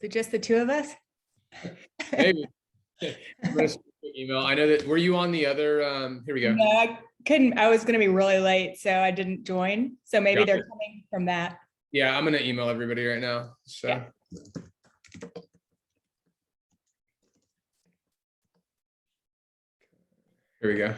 it just the two of us? Maybe. Email. I know that. Were you on the other? Here we go. No, I couldn't. I was going to be really late, so I didn't join. So maybe Got they're it. coming from that. Yeah, I'm gonna email everybody right now. So. Yeah. Here we go.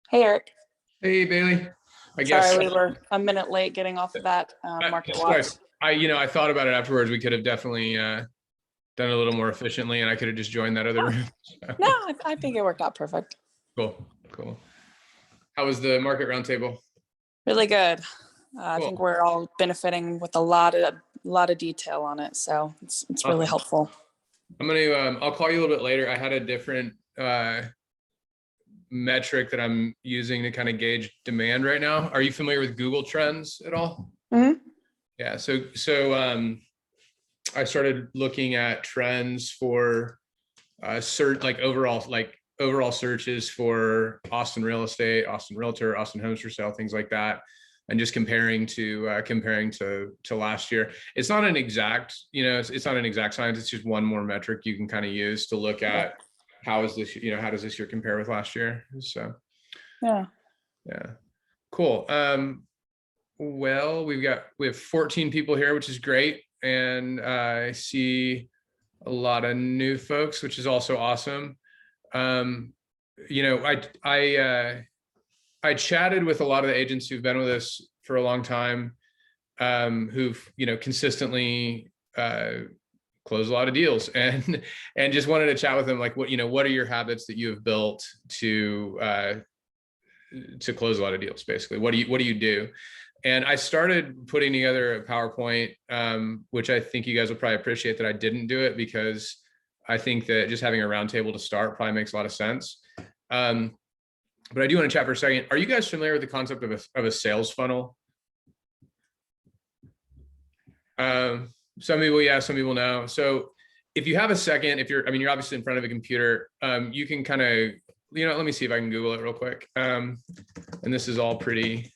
Hey, Eric. Hey, Bailey. I guess. Sorry, we were a minute late getting off of that market watch. I thought about it afterwards. We could have definitely done it a little more efficiently, and I could have just joined that other room. So. No, I think it worked out perfect. Cool. How was the market roundtable? Really good. Cool. I think we're all benefiting with a lot of detail on it, so it's really helpful. I'm gonna. I'll call you a little bit later. I had a different metric that I'm using to kind of gauge demand right now. Are you familiar with Google Trends at all? Mm-hmm. Yeah. So I started looking at trends for search, like overall searches for Austin real estate, Austin realtor, Austin homes for sale, things like that, and just comparing to last year. It's not an exact, it's not an exact science. It's just one more metric you can kind of use to look at how does this year compare with last year? So yeah, cool. Well, we have 14 people here, which is great, and I see a lot of new folks, which is also awesome. I chatted with a lot of the agents who've been with us for a long time, who've consistently closed a lot of deals, and just wanted to chat with them, like, what are your habits that you have built to close a lot of deals? Basically, what do you do? And I started putting together a PowerPoint, which I think you guys will probably appreciate that I didn't do it, because I think that just having a roundtable to start probably makes a lot of sense. But I do want to chat for a second. Are you guys familiar with the concept of a sales funnel? Some people, yeah, some people know. So if you have a second, you're obviously in front of a computer, you can kind of, let me see if I can Google it real quick. And this is all pretty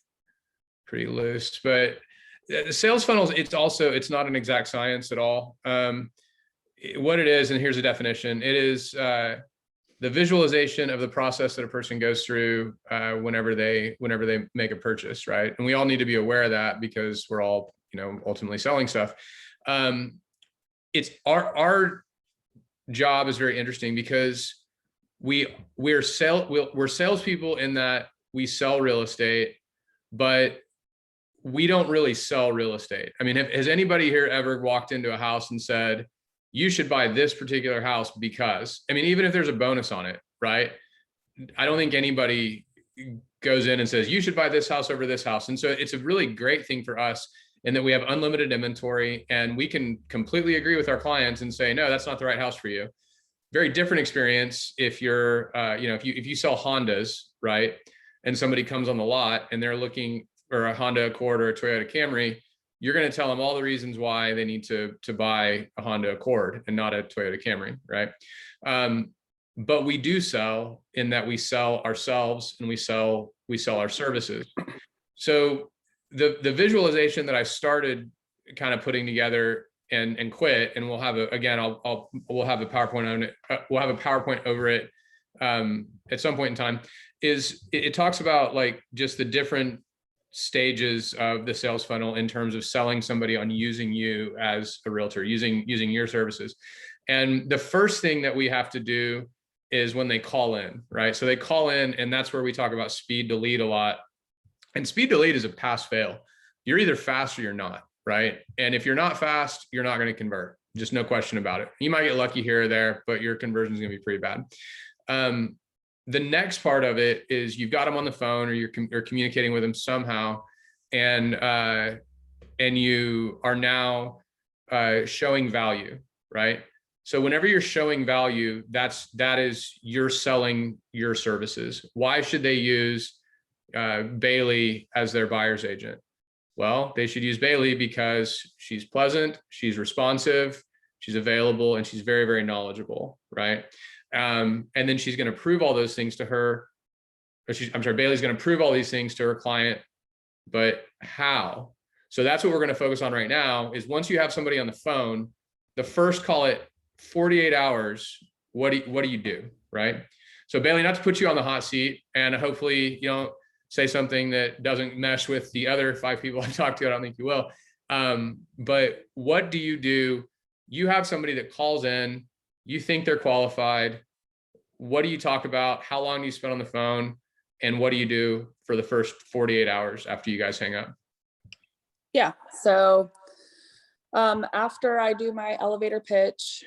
loose, but the sales funnels, it's not an exact science at all. What it is, and here's a definition, it is the visualization of the process that a person goes through whenever they make a purchase, right? And we all need to be aware of that, because we're all, ultimately selling stuff. It's our job is very interesting, because we're salespeople in that we sell real estate, but we don't really sell real estate. I mean, has anybody here ever walked into a house and said, you should buy this particular house because, even if there's a bonus on it, right? I don't think anybody goes in and says, you should buy this house over this house. And so it's a really great thing for us in that we have unlimited inventory, and we can completely agree with our clients and say, no, that's not the right house for you. Very different experience if you're, if you sell Hondas, right? And somebody comes on the lot and they're looking for a Honda Accord or a Toyota Camry, you're going to tell them all the reasons why they need to buy a Honda Accord and not a Toyota Camry, right? But we do sell in that we sell ourselves and we sell our services. So the visualization that I started kind of putting together and quit, and we'll have we'll have a PowerPoint on it. We'll have a PowerPoint over it at some point in time. It talks about like just the different stages of the sales funnel in terms of selling somebody on using you as a realtor, using your services. And the first thing that we have to do is when they call in, right? So they call in, and that's where we talk about speed to lead a lot. And speed to lead is a pass fail. You're either fast or you're not, right? And if you're not fast, you're not going to convert. Just no question about it. You might get lucky here or there, but your conversion is going to be pretty bad. The next part of it is you've got them on the phone, or you're communicating with them somehow, and you are now showing value, right? So whenever you're showing value, that is you're selling your services. Why should they use Bailey as their buyer's agent. Well, they should use Bailey because she's pleasant, she's responsive, she's available, and she's very, very knowledgeable, right? And then she's going to prove all those things to her. Bailey's going to prove all these things to her client, but how? So that's what we're going to focus on right now is once you have somebody on the phone, the first, call it 48 hours, what do you do, right? So Bailey, not to put you on the hot seat, and hopefully you don't say something that doesn't mesh with the other 5 people I talked to. I don't think you will. But what do? You have somebody that calls in, you think they're qualified. What do you talk about? How long do you spend on the phone? And what do you do for the first 48 hours after you guys hang up? Yeah. So after I do my elevator pitch,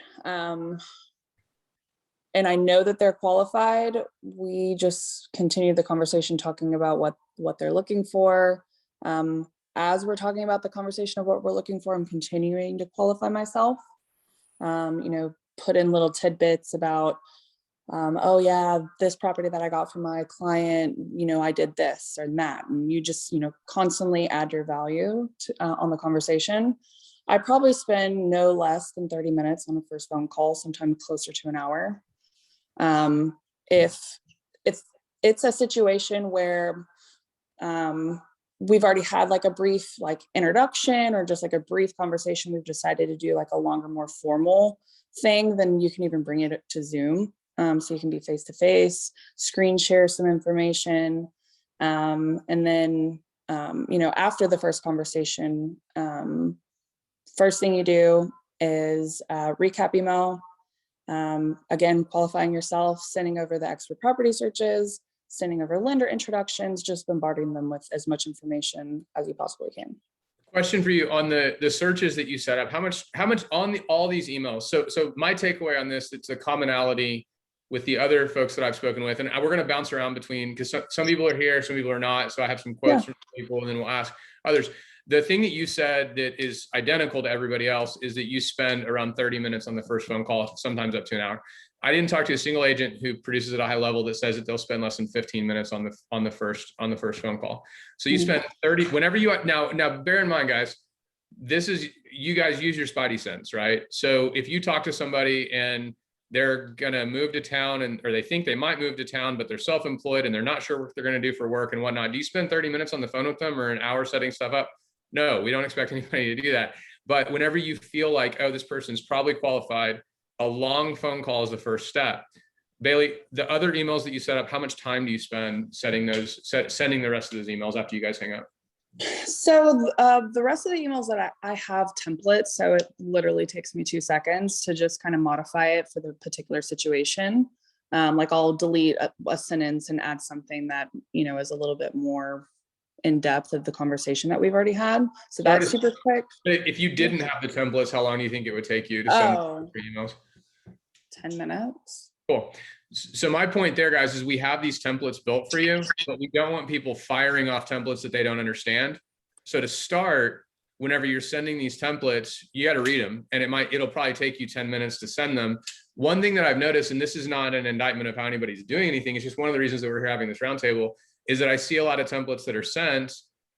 and I know that they're qualified, we just continue the conversation talking about what they're looking for. As we're talking about the conversation of what we're looking for, I'm continuing to qualify myself. Put in little tidbits about, oh yeah, this property that I got from my client, I did this or that. And you just, constantly add your value on the conversation. I probably spend no less than 30 minutes on the first phone call, sometimes closer to an hour. If it's a situation where we've already had like a brief introduction or just like a brief conversation, we've decided to do like a longer, more formal thing, then you can even bring it to Zoom. So you can be face to face, screen share some information. And then, after the first conversation, first thing you do is recap email. Again, qualifying yourself, sending over the expert property searches, sending over lender introductions, just bombarding them with as much information as you possibly can. Question for you on the searches that you set up. How much on all these emails? So my takeaway on this, it's a commonality with the other folks that I've spoken with, and we're going to bounce around between, because some people are here, some people are not. So I have some quotes from people, and then we'll ask others. The thing that you said that is identical to everybody else is that you spend around 30 minutes on the first phone call, sometimes up to an hour. I didn't talk to a single agent who produces at a high level that says that they'll spend less than 15 minutes on the first phone call. So you spend 30 whenever you now bear in mind, guys, this is, you guys use your spidey sense, right? So if you talk to somebody and they're gonna move to town or they think they might move to town, but they're self-employed and they're not sure what they're gonna do for work and whatnot, do you spend 30 minutes on the phone with them or an hour setting stuff up? No, we don't expect anybody to do that. But whenever you feel like, oh, this person's probably qualified, a long phone call is the first step. Bailey, the other emails that you set up, how much time do you spend sending the rest of those emails after you guys hang up? So the rest of the emails that I have templates, so it literally takes me 2 seconds to just kind of modify it for the particular situation. Like I'll delete a sentence and add something that, is a little bit more in depth of the conversation that we've already had. So that's super quick. If you didn't have the templates, how long do you think it would take you to send emails? 10 minutes. Cool. So my point there, guys, is we have these templates built for you, but we don't want people firing off templates that they don't understand. So to start, whenever you're sending these templates, you got to read them, and it'll probably take you 10 minutes to send them. One thing that I've noticed, and this is not an indictment of how anybody's doing anything, it's just one of the reasons that we're here having this roundtable, is that I see a lot of templates that are sent,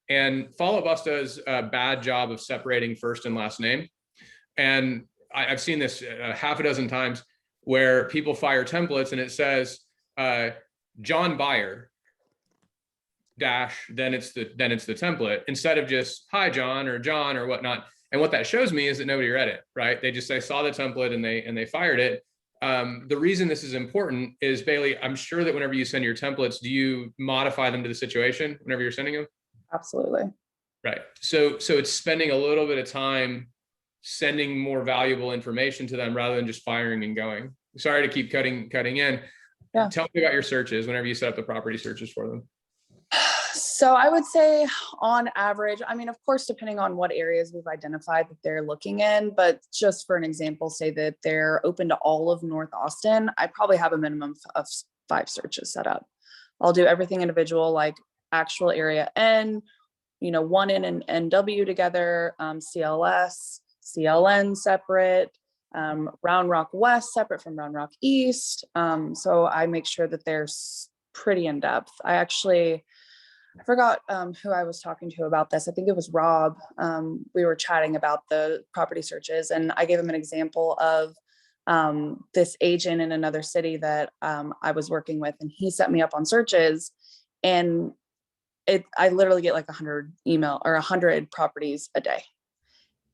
and Follow Up Us does a bad job of separating first and last name. And I've seen this half a dozen times where people fire templates and it says John Buyer dash, then it's the template, instead of just hi John or whatnot. And what that shows me is that nobody read it, right? They just saw the template and they fired it. The reason this is important is, Bailey, I'm sure that whenever you send your templates, do you modify them to the situation whenever you're sending them? Absolutely. Right. So it's spending a little bit of time sending more valuable information to them rather than just firing and going. Sorry to keep cutting in. Yeah. Tell me about your searches whenever you set up the property searches for them. So I would say on average, of course, depending on what areas we've identified that they're looking in, but just for an example, say that they're open to all of North Austin, I probably have a minimum of 5 searches set up. I'll do everything individual, like actual area N, 1 N and NW together, CLS, CLN separate, Round Rock West separate from Round Rock East. So I make sure that they're pretty in depth. I actually I forgot who I was talking to about this. I think it was Rob. We were chatting about the property searches, and I gave him an example of this agent in another city that I was working with, and he set me up on searches, and I literally get like 100 email or 100 properties a day.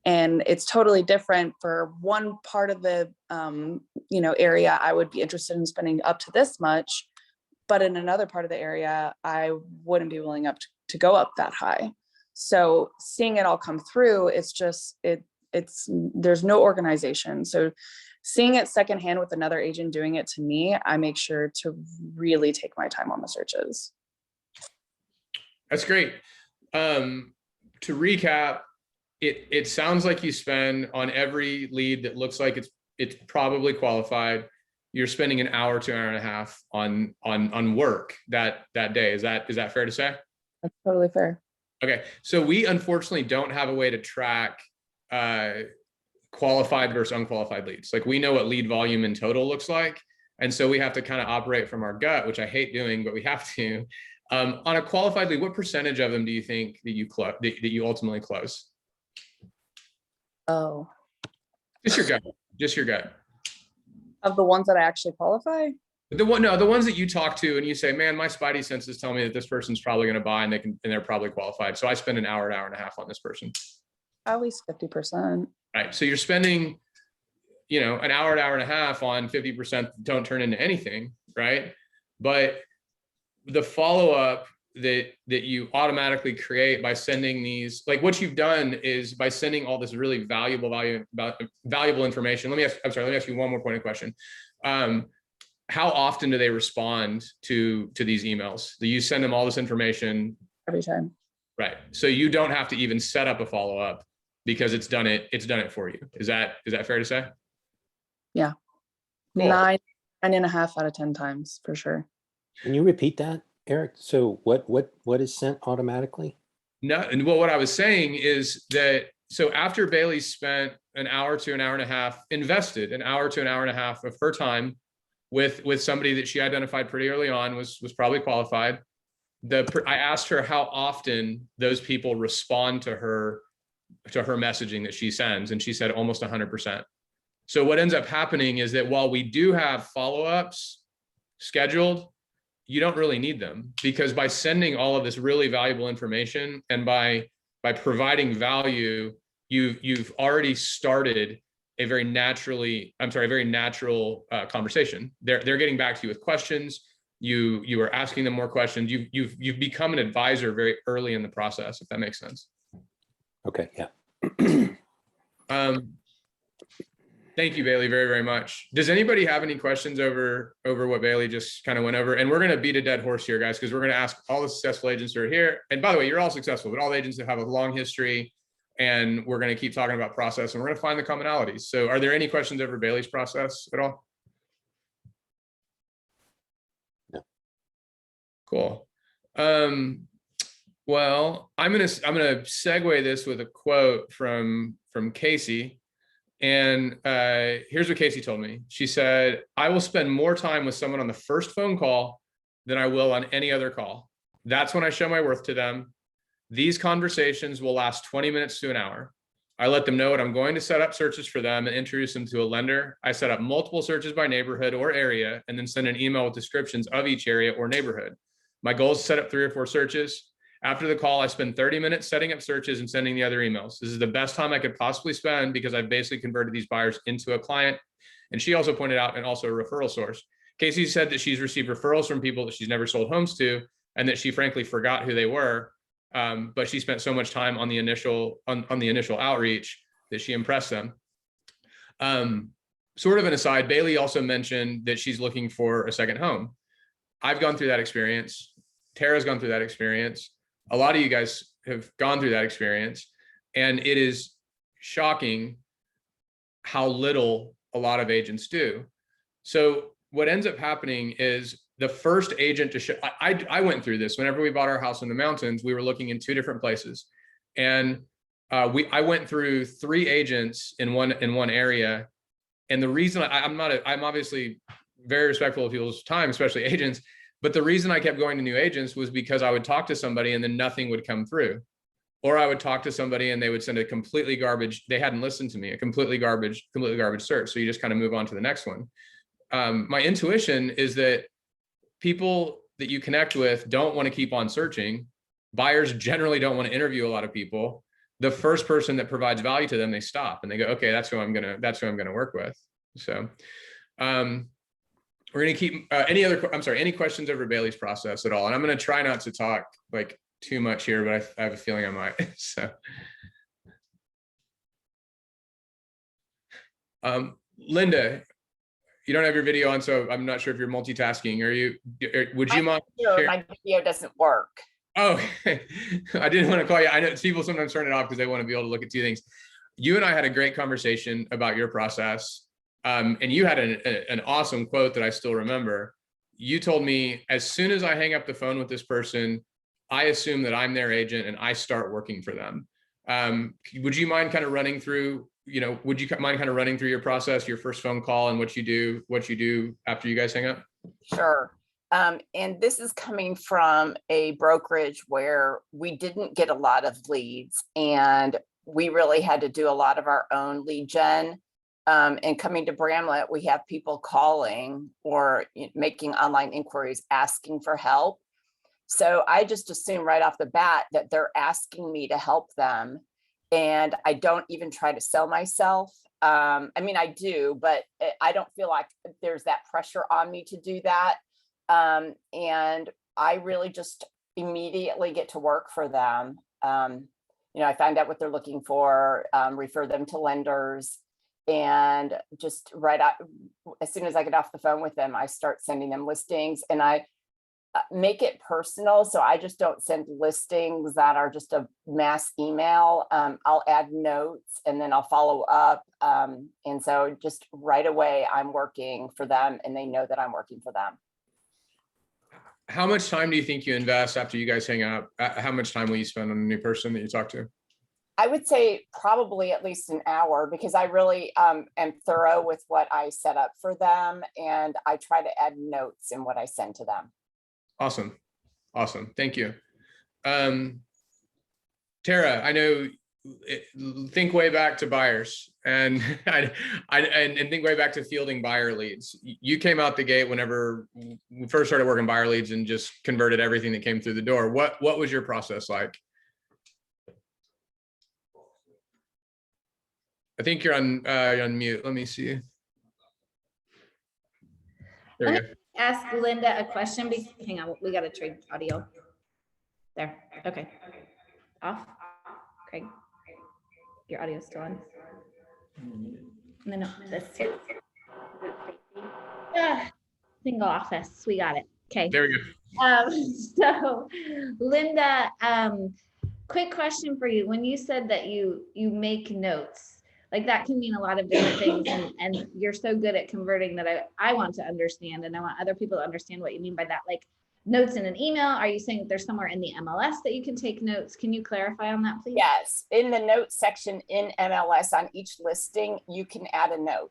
And it's totally different for one part of the area. I would be interested in spending up to this much, but in another part of the area, I wouldn't be willing to go up that high. So seeing it all come through, it's just there's no organization. So seeing it secondhand with another agent doing it to me, I make sure to really take my time on the searches. That's great. To recap, it sounds like you spend on every lead that looks like it's probably qualified, you're spending an hour to an hour and a half on work that day. Is that fair to say? That's totally fair. Okay, so we unfortunately don't have a way to track qualified versus unqualified leads. Like, we know what lead volume in total looks like, and so we have to kind of operate from our gut, which I hate doing, but we have to. On a qualified lead, what percentage of them do you think that you ultimately close? Oh, Just your gut. of the ones that I actually qualify? The ones that you talk to and you say, man, my spidey senses tell me that this person's probably going to buy and they're probably qualified. So I spend an hour and a half on this person. At least 50%. Right. So you're spending, an hour and a half on 50% don't turn into anything. Right. But the follow-up that you automatically create by sending these, like what you've done is by sending all this really valuable information. Let me ask you one more point of question. How often do they respond to these emails? Do you send them all this information? Every time. Right. So you don't have to even set up a follow-up because it's done it for you. Is that fair to say? Yeah. Cool. 9.5 out of 10 times for sure. Can you repeat that, Eric? So what is sent automatically? No, and what I was saying is that, so after Bailey spent an hour to an hour and a half, invested an hour to an hour and a half of her time with somebody that she identified pretty early on was probably qualified. I asked her how often those people respond to her messaging that she sends, and she said almost 100%. So what ends up happening is that while we do have follow-ups scheduled, you don't really need them, because by sending all of this really valuable information and by providing value, you've already started a very natural conversation. They're getting back to you with questions. You are asking them more questions. You've become an advisor very early in the process, if that makes sense. Okay. Yeah. Thank you, Bailey, very, very much. Does anybody have any questions over what Bailey just kind of went over? And we're going to beat a dead horse here, guys, because we're going to ask all the successful agents who are here. And by the way, you're all successful, but all the agents that have a long history, and we're going to keep talking about process, and we're going to find the commonalities. So are there any questions over Bailey's process at all? No. Cool. Well, I'm going to segue this with a quote from Casey. And here's what Casey told me. She said, I will spend more time with someone on the first phone call than I will on any other call. That's when I show my worth to them. These conversations will last 20 minutes to an hour. I let them know what I'm going to set up searches for them and introduce them to a lender. I set up multiple searches by neighborhood or area, and then send an email with descriptions of each area or neighborhood. My goal is to set up 3 or 4 searches. After the call, I spend 30 minutes setting up searches and sending the other emails. This is the best time I could possibly spend because I've basically converted these buyers into a client. And she also pointed out, and also a referral source. Casey said that she's received referrals from people that she's never sold homes to, and that she frankly forgot who they were. But she spent so much time on the initial outreach that she impressed them. Sort of an aside, Bailey also mentioned that she's looking for a second home. I've gone through that experience. Tara's gone through that experience. A lot of you guys have gone through that experience, and it is shocking how little a lot of agents do. So what ends up happening is the first agent to show, I went through this whenever we bought our house in the mountains. We were looking in 2 different places, and I went through 3 agents in one area. And the reason I'm obviously very respectful of people's time, especially agents, But the reason I kept going to new agents was because I would talk to somebody and then nothing would come through. Or I would talk to somebody and they would send a completely garbage, they hadn't listened to me, a completely garbage search. So you just kind of move on to the next one. My intuition is that people that you connect with don't want to keep on searching. Buyers generally don't want to interview a lot of people. The first person that provides value to them, they stop and they go, okay, that's who I'm gonna work with. So we're gonna keep any questions over Bailey's process at all? And I'm gonna try not to talk like too much here, but I have a feeling I might. So Linda, you don't have your video on, so I'm not sure if you're multitasking. Would you mind? My video doesn't work. Oh, I didn't want to call you. I know people sometimes turn it off because they want to be able to look at two things. You and I had a great conversation about your process. And you had an awesome quote that I still remember. You told me, as soon as I hang up the phone with this person, I assume that I'm their agent and I start working for them. Would you mind kind of running through, your process, your first phone call, and what you do after you guys hang up? Sure. And this is coming from a brokerage where we didn't get a lot of leads and we really had to do a lot of our own lead gen. And coming to Bramlett, we have people calling or making online inquiries, asking for help. So I just assume right off the bat that they're asking me to help them. And I don't even try to sell myself. I mean, I do, but I don't feel like there's that pressure on me to do that. And I really just immediately get to work for them. I find out what they're looking for, refer them to lenders, and just right out, as soon as I get off the phone with them, I start sending them listings, and I make it personal. So I just don't send listings that are just a mass email. I'll add notes and then I'll follow up. And so just right away, I'm working for them and they know that I'm working for them. How much time do you think you invest after you guys hang out? How much time will you spend on a new person that you talk to? I would say probably at least an hour, because I really am thorough with what I set up for them. And I try to add notes in what I send to them. Awesome. Thank you. Tara, I know, think way back to buyers and think way back to fielding buyer leads. You came out the gate whenever we first started working buyer leads and just converted everything that came through the door. What was your process like? I think you're on mute. Let me see. There we go. Ask Linda a question. Hang on, we got to trade audio. There. Okay. Off. Craig, your audio is still on. No, this. Single office. We got it. Okay. There we go. So, Linda, quick question for you. When you said that you make notes, like that can mean a lot of different things, and you're so good at converting that I want to understand, and I want other people to understand what you mean by that. Like notes in an email, are you saying that there's somewhere in the MLS that you can take notes? Can you clarify on that, please? Yes, in the notes section in MLS on each listing, you can add a note.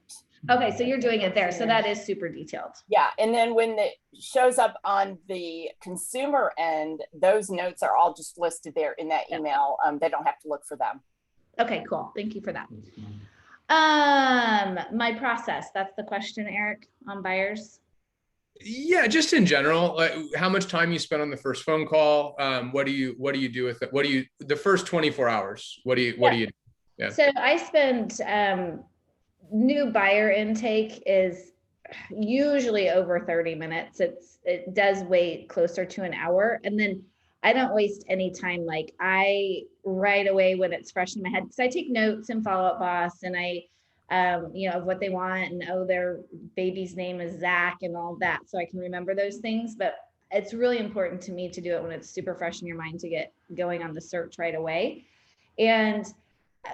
Okay, so you're doing it there. So that is super detailed. Yeah, and then when it shows up on the consumer end, those notes are all just listed there in that email. They don't have to look for them. Okay, cool. Thank you for that. My process, that's the question, Eric, on buyers. Yeah, just in general, like how much time you spend on the first phone call. What do you do with it? The first 24 hours, what do you do? Yeah. So I spend, new buyer intake is usually over 30 minutes. It does wait closer to an hour. And then I don't waste any time. Like I right away when it's fresh in my head, because I take notes and follow up boss, and I, of what they want, and their baby's name is Zach and all that. So I can remember those things, but it's really important to me to do it when it's super fresh in your mind to get going on the search right away. And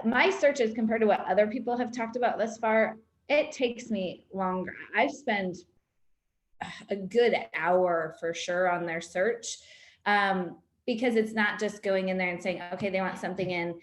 my searches compared to what other people have talked about thus far, it takes me longer. I've spent a good hour for sure on their search, because it's not just going in there and saying, okay, they want something in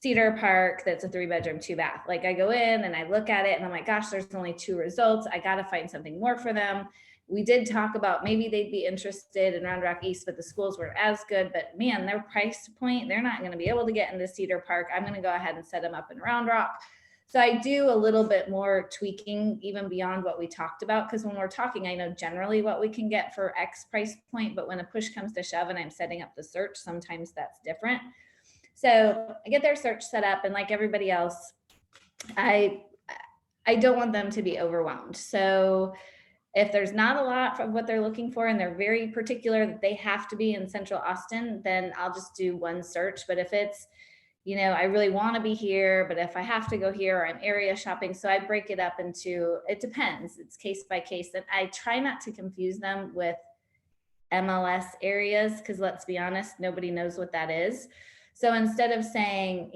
Cedar Park that's a 3-bedroom, 2-bath. Like I go in and I look at it and I'm like, gosh, there's only 2 results. I got to find something more for them. we did talk about maybe they'd be interested in Round Rock East, but the schools weren't as good. But man, their price point, they're not going to be able to get into Cedar Park. I'm going to go ahead and set them up in Round Rock. So I do a little bit more tweaking even beyond what we talked about, because when we're talking, I know generally what we can get for X price point, but when a push comes to shove and I'm setting up the search, sometimes that's different. So I get their search set up, and like everybody else, I don't want them to be overwhelmed. So if there's not a lot of what they're looking for and they're very particular that they have to be in Central Austin, then I'll just do one search. But if it's, I really want to be here, but if I have to go here, or I'm area shopping, so I break it up into, it depends. It's case by case. And I try not to confuse them with MLS areas, because let's be honest, nobody knows what that is. So instead of saying,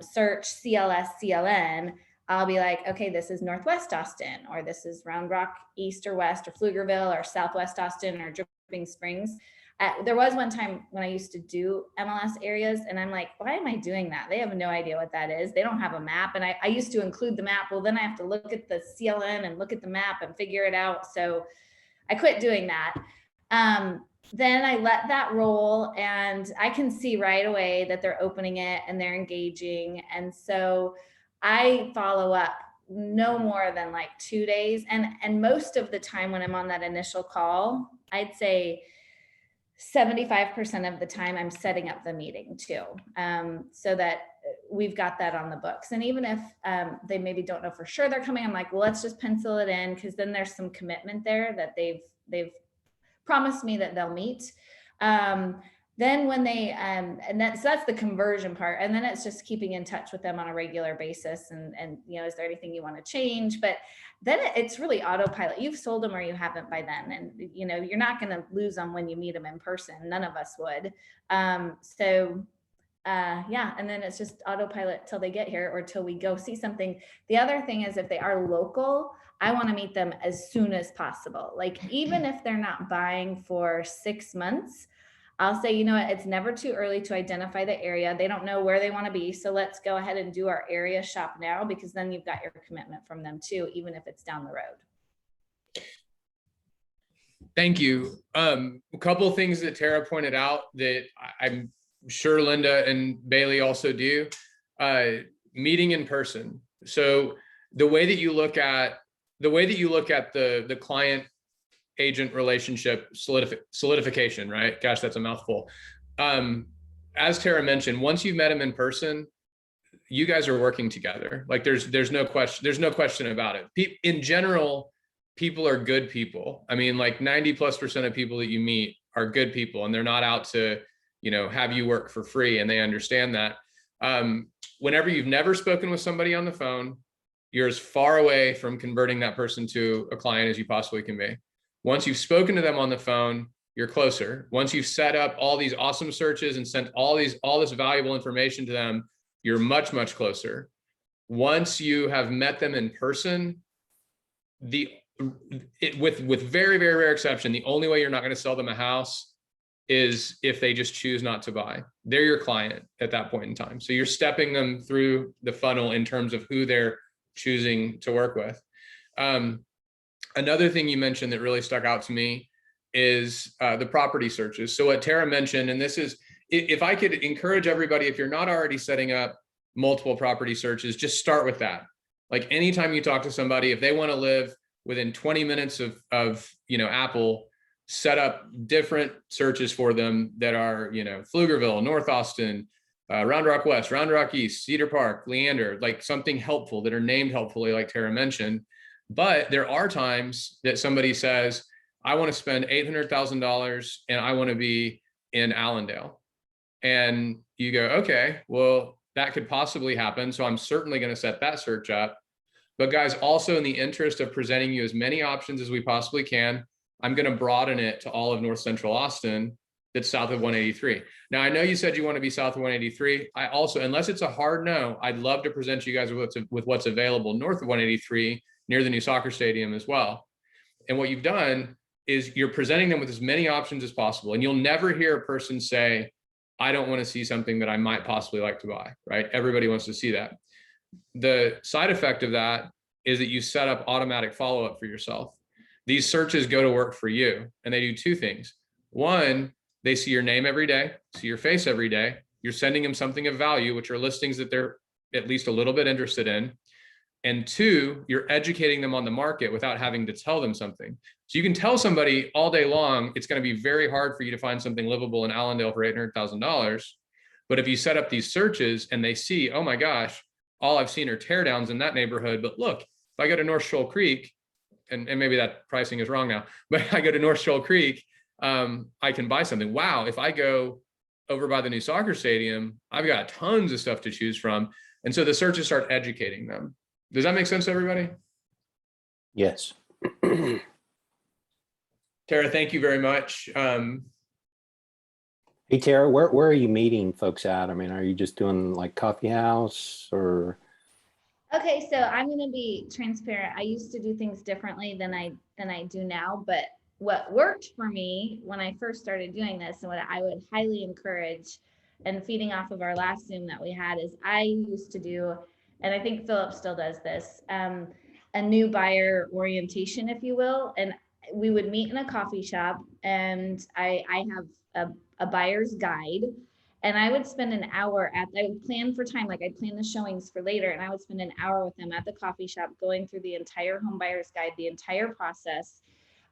search CLS, CLN, I'll be like, okay, this is Northwest Austin, or this is Round Rock East or West, or Pflugerville, or Southwest Austin, or Dripping Springs. There was one time when I used to do MLS areas, and I'm like, why am I doing that? They have no idea what that is. They don't have a map. And I used to include the map. Well, then I have to look at the CLN and look at the map and figure it out. So I quit doing that. Then I let that roll, and I can see right away that they're opening it and they're engaging. And so I follow up no more than like 2 days. And most of the time when I'm on that initial call, I'd say 75% of the time I'm setting up the meeting too, so that we've got that on the books. And even if they maybe don't know for sure they're coming, I'm like, well, let's just pencil it in, because then there's some commitment there that they've promised me that they'll meet. Then when they, so that's the conversion part. And then it's just keeping in touch with them on a regular basis. And is there anything you want to change? But then it's really autopilot. You've sold them or you haven't by then. And, you're not going to lose them when you meet them in person. None of us would. And then it's just autopilot till they get here or till we go see something. The other thing is, if they are local, I want to meet them as soon as possible. Like, even if they're not buying for 6 months, I'll say, it's never too early to identify the area. They don't know where they want to be. So let's go ahead and do our area shop now, because then you've got your commitment from them too, even if it's down the road. Thank you. A couple of things that Tara pointed out that I'm sure Linda and Bailey also do, meeting in person. So the way that you look at the client agent relationship solidification, right? Gosh, that's a mouthful. As Tara mentioned, once you've met him in person, you guys are working together. Like there's no question about it. In general, people are good people. I mean, like 90+% of people that you meet are good people, and they're not out to, have you work for free, and they understand that. Whenever you've never spoken with somebody on the phone, you're as far away from converting that person to a client as you possibly can be. Once you've spoken to them on the phone, you're closer. Once you've set up all these awesome searches and sent all this valuable information to them, you're much, much closer. Once you have met them in person, with very, very rare exception, the only way you're not going to sell them a house is if they just choose not to buy. They're your client at that point in time. So you're stepping them through the funnel in terms of who they're choosing to work with. Another thing you mentioned that really stuck out to me is the property searches. So what Tara mentioned, and this is, if I could encourage everybody, if you're not already setting up multiple property searches, just start with that. Like, anytime you talk to somebody, if they want to live within 20 minutes of Apple, set up different searches for them that are, Pflugerville, North Austin, Round Rock West, Round Rock East, Cedar Park, Leander, like something helpful that are named helpfully, like Tara mentioned. But there are times that somebody says, I want to spend $800,000 and I want to be in Allendale. And you go, okay, well, that could possibly happen. So I'm certainly going to set that search up. But guys, also in the interest of presenting you as many options as we possibly can, I'm going to broaden it to all of North Central Austin that's south of 183. Now, I know you said you want to be south of 183. I also, unless it's a hard no, I'd love to present you guys with what's available north of 183 near the new soccer stadium as well. And what you've done is you're presenting them with as many options as possible. And you'll never hear a person say, I don't want to see something that I might possibly like to buy, right? Everybody wants to see that. The side effect of that is that you set up automatic follow-up for yourself. these searches go to work for you, and they do two things. One, they see your name every day, see your face every day. You're sending them something of value, which are listings that they're at least a little bit interested in. And two, you're educating them on the market without having to tell them something. So you can tell somebody all day long, it's going to be very hard for you to find something livable in Allendale for $800,000. But if you set up these searches and they see, oh my gosh, all I've seen are teardowns in that neighborhood. But look, if I go to North Shoal Creek, and maybe that pricing is wrong now, but I go to North Shoal Creek, I can buy something. Wow, if I go over by the new soccer stadium, I've got tons of stuff to choose from. And so the searches start educating them. Does that make sense to everybody? Yes. Tara, thank you very much. Hey, Tara, where are you meeting folks at? I mean, are you just doing like coffee house or? Okay, so I'm going to be transparent. I used to do things differently than I do now, but what worked for me when I first started doing this, and what I would highly encourage, and feeding off of our last Zoom that we had, is I used to do, and I think Philip still does this, a new buyer orientation, if you will. And we would meet in a coffee shop, and I have a buyer's guide, and I would spend an hour I would plan for time, like I'd plan the showings for later, and I would spend an hour with them at the coffee shop going through the entire home buyer's guide, the entire process.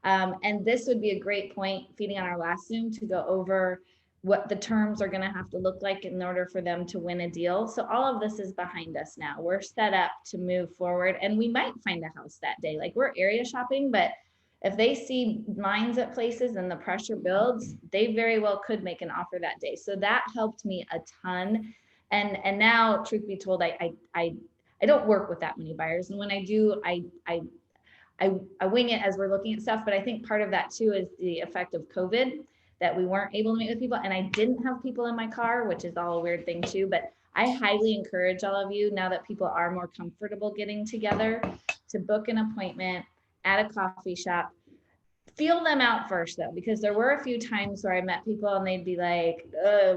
And this would be a great point, feeding on our last Zoom, to go over what the terms are going to have to look like in order for them to win a deal. So all of this is behind us now. We're set up to move forward, and we might find a house that day. Like, we're area shopping, but if they see lines at places and the pressure builds, they very well could make an offer that day. So that helped me a ton. And now, truth be told, I don't work with that many buyers. And when I do, I wing it as we're looking at stuff. But I think part of that too is the effect of COVID, that we weren't able to meet with people. And I didn't have people in my car, which is all a weird thing too. But I highly encourage all of you, now that people are more comfortable getting together, to book an appointment at a coffee shop. Feel them out first though, because there were a few times where I met people and they'd be like,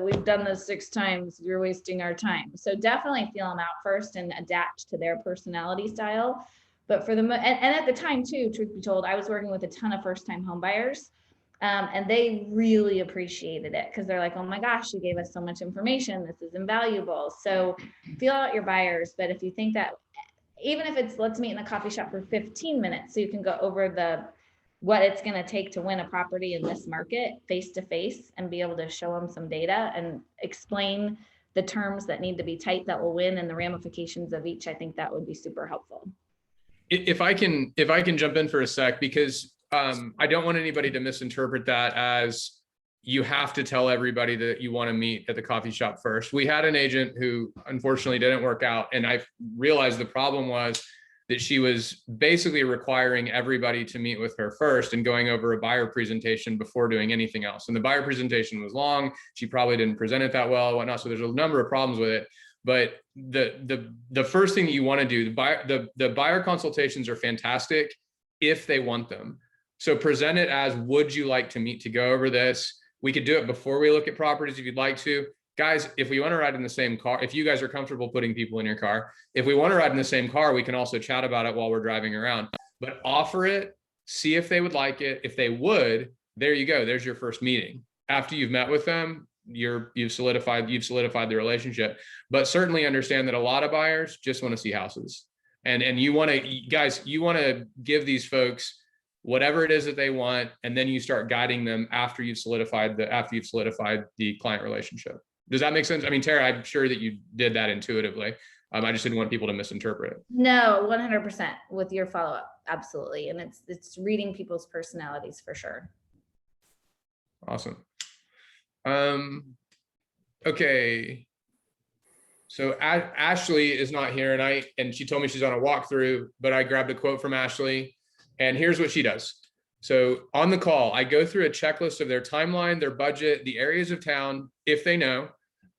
we've done this 6 times, you're wasting our time. So definitely feel them out first and adapt to their personality style. But for and at the time too, truth be told, I was working with a ton of first-time home buyers, and they really appreciated it, because they're like, oh my gosh, you gave us so much information, this is invaluable. So feel out your buyers. But if you think that, even if it's, let's meet in a coffee shop for 15 minutes so you can go over what it's going to take to win a property in this market face to face, and be able to show them some data and explain the terms that need to be tight that will win and the ramifications of each, I think that would be super helpful. If I can jump in for a sec, because I don't want anybody to misinterpret that as you have to tell everybody that you want to meet at the coffee shop first. We had an agent who unfortunately didn't work out, and I realized the problem was that she was basically requiring everybody to meet with her first and going over a buyer presentation before doing anything else. And the buyer presentation was long. She probably didn't present it that well, whatnot. So there's a number of problems with it. But the first thing that you want to do, the buyer consultations are fantastic if they want them. So present it as, would you like to meet to go over this? We could do it before we look at properties if you'd like to. Guys, if we want to ride in the same car, if you guys are comfortable putting people in your car, if we want to ride in the same car, we can also chat about it while we're driving around. But offer it, see if they would like it. If they would, there you go. There's your first meeting. After you've met with them, you've solidified the relationship. But certainly understand that a lot of buyers just want to see houses. And you want to, guys, you want to give these folks whatever it is that they want, and then you start guiding them after you've solidified the client relationship. Does that make sense? I mean, Tara, I'm sure that you did that intuitively. I just didn't want people to misinterpret it. No, 100% with your follow-up. Absolutely. And it's reading people's personalities for sure. Awesome. Okay. So Ashley is not here, and she told me she's on a walkthrough, but I grabbed a quote from Ashley, and here's what she does. So on the call, I go through a checklist of their timeline, their budget, the areas of town, if they know.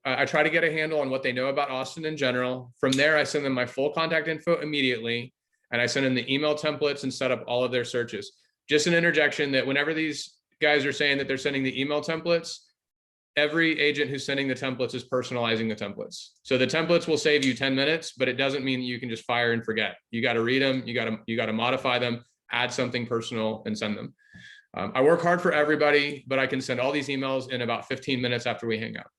I try to get a handle on what they know about Austin in general. From there, I send them my full contact info immediately, and I send them the email templates and set up all of their searches. Just an interjection that whenever these guys are saying that they're sending the email templates, every agent who's sending the templates is personalizing the templates. So the templates will save you 10 minutes, but it doesn't mean that you can just fire and forget. You got to read them. You got to modify them. add something personal and send them. I work hard for everybody, but I can send all these emails in about 15 minutes after we hang up.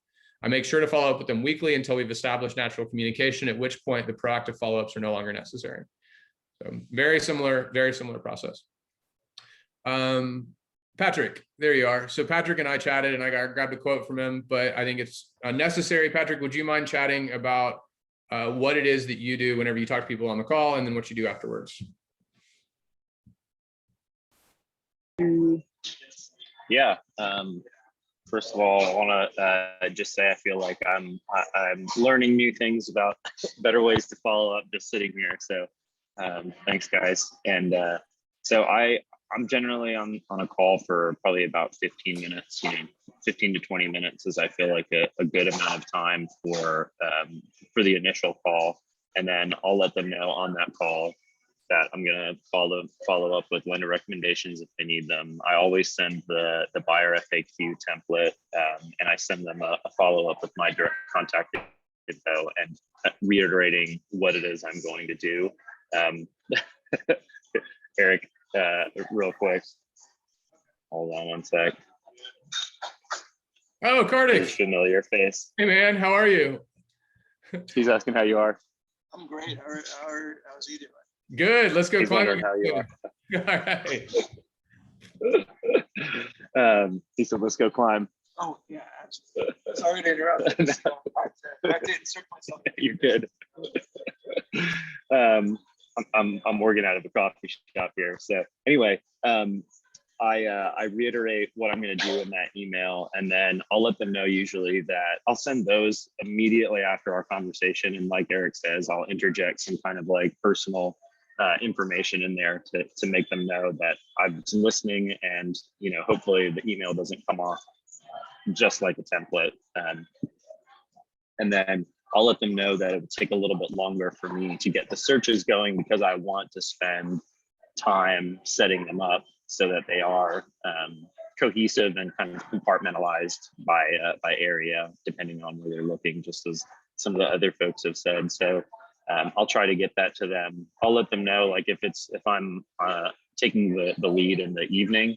I make sure to follow up with them weekly until we've established natural communication, at which point the proactive follow-ups are no longer necessary. So very similar process. Patrick, there you are. So Patrick and I chatted and I grabbed a quote from him, but I think it's unnecessary. Patrick, would you mind chatting about what it is that you do whenever you talk to people on the call and then what you do afterwards? Yeah. First of all, I want to just say I feel like I'm learning new things about better ways to follow up just sitting here. So thanks, guys. And so I'm generally on a call for probably about 15 minutes, 15 to 20 minutes is I feel like a good amount of time for the initial call. And then I'll let them know on that call that I'm going to follow up with lender recommendations if they need them. I always send the buyer FAQ template and I send them a follow-up with my direct contact info and reiterating what it is I'm going to do. Eric, real quick, hold on one sec. Oh, Kartik. Familiar face. Hey man, how are you? He's asking how you are. I'm great. How's he doing? Good. Let's go He's climb. wondering how you are. All right. He said, let's go climb. Oh yeah, absolutely. Sorry to interrupt. I just, I did insert myself. You're good. I'm working out of a coffee shop here. So anyway, I reiterate what I'm going to do in that email, and then I'll let them know usually that I'll send those immediately after our conversation. And like Eric says, I'll interject some kind of like personal information in there to make them know that I've been listening, and hopefully the email doesn't come off just like a template. And then I'll let them know that it would take a little bit longer for me to get the searches going because I want to spend time setting them up so that they are cohesive and kind of compartmentalized by area, depending on where they're looking, just as some of the other folks have said. So I'll try to get that to them. I'll let them know, like if I'm taking the lead in the evening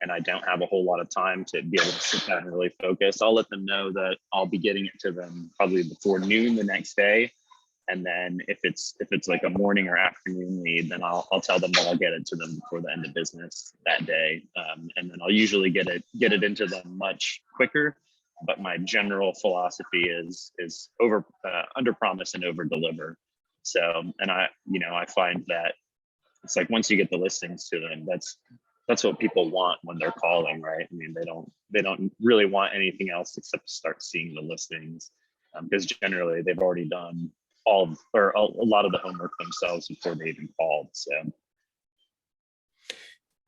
and I don't have a whole lot of time to be able to sit down and really focus, I'll let them know that I'll be getting it to them probably before noon the next day. And then if it's like a morning or afternoon lead, then I'll tell them that I'll get it to them before the end of business that day. And then I'll usually get it into them much quicker. But my general philosophy is under promise and over deliver. So, and I find that it's like once you get the listings to them, that's what people want when they're calling, right? I mean, they don't really want anything else except to start seeing the listings, because generally they've already done a lot of the homework themselves before they even called. So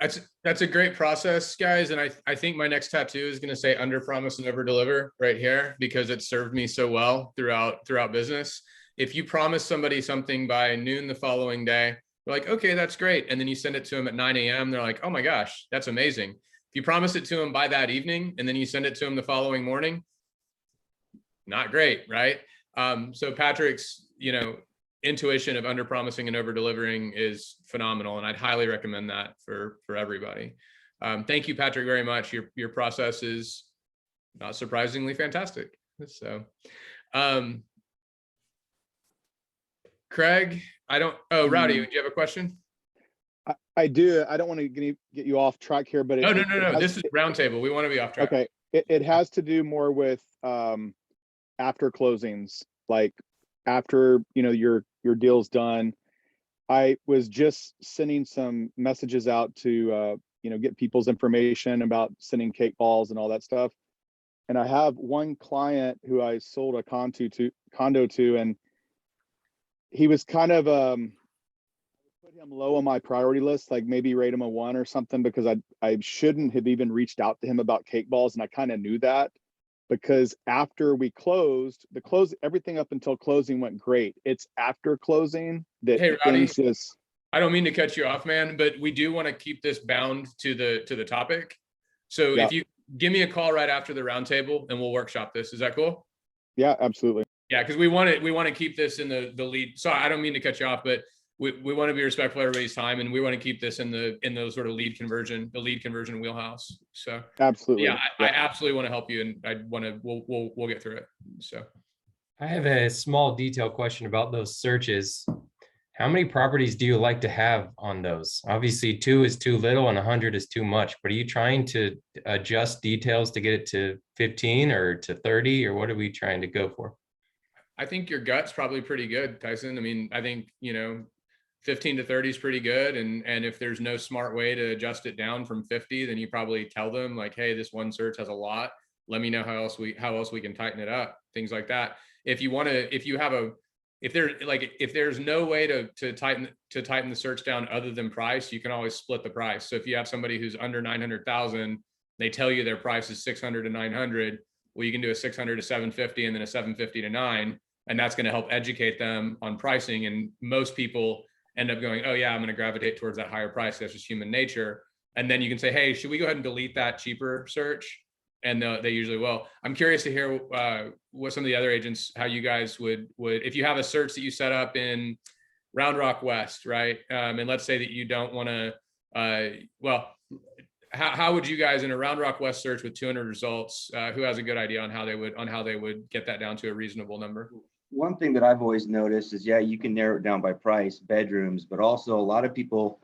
that's a great process, guys. And I think my next tattoo is going to say under promise and over deliver right here, because it served me so well throughout business. If you promise somebody something by noon the following day, they're like, okay, that's great. And then you send it to them at 9 a.m. They're like, oh my gosh, that's amazing. If you promise it to them by that evening and then you send it to them the following morning, not great, right? So Patrick's, intuition of under promising and over delivering is phenomenal. And I'd highly recommend that for everybody. Thank you, Patrick, very much. Your process is not surprisingly fantastic. So, Craig, Rowdy, do you have a question? I do. I don't want to get you off track here, but No. This is roundtable. We want to be off track. Okay. It has to do more with after closings, like after your deal's done. I was just sending some messages out to get people's information about sending cake balls and all that stuff. And I have one client who I sold a condo to, and he was kind of put him low on my priority list, like maybe rate him a 1 or something, because I shouldn't have even reached out to him about cake balls, and I kind of knew that, because after we closed, everything up until closing went great. It's after closing that Rowdy, things just. I don't mean to cut you off, man, but we do want to keep this bound to the topic. So if you give me a call right after the roundtable and we'll workshop this, is that cool? Yeah, absolutely. Yeah, because we want to keep this in the lead. So I don't mean to cut you off, but we want to be respectful of everybody's time, and we want to keep this in the sort of the lead conversion wheelhouse. So Absolutely. yeah, I absolutely want to help you, and I want to, we'll get through it. So I have a small detail question about those searches. How many properties do you like to have on those? Obviously 2 is too little and 100 is too much, but are you trying to adjust details to get it to 15 or to 30, or what are we trying to go for? I think your gut's probably pretty good, Tyson. I mean, I think, 15 to 30 is pretty good. And if there's no smart way to adjust it down from 50, then you probably tell them like, hey, this one search has a lot. Let me know how else we can tighten it up, things like that. If there's no way to tighten the search down other than price, you can always split the price. So if you have somebody who's under 900,000, they tell you their price is 600 to 900. Well, you can do a 600 to 750 and then a 750 to 9, and that's going to help educate them on pricing. And most people end up going, oh yeah, I'm going to gravitate towards that higher price. That's just human nature. And then you can say, hey, should we go ahead and delete that cheaper search? And they usually will. I'm curious to hear what some of the other agents, how you guys would, if you have a search that you set up in Round Rock West, right? And let's say that you don't want to, how would you guys in a Round Rock West search with 200 results, who has a good idea on how they would get that down to a reasonable number? One thing that I've always noticed is, yeah, you can narrow it down by price, bedrooms, but also a lot of people,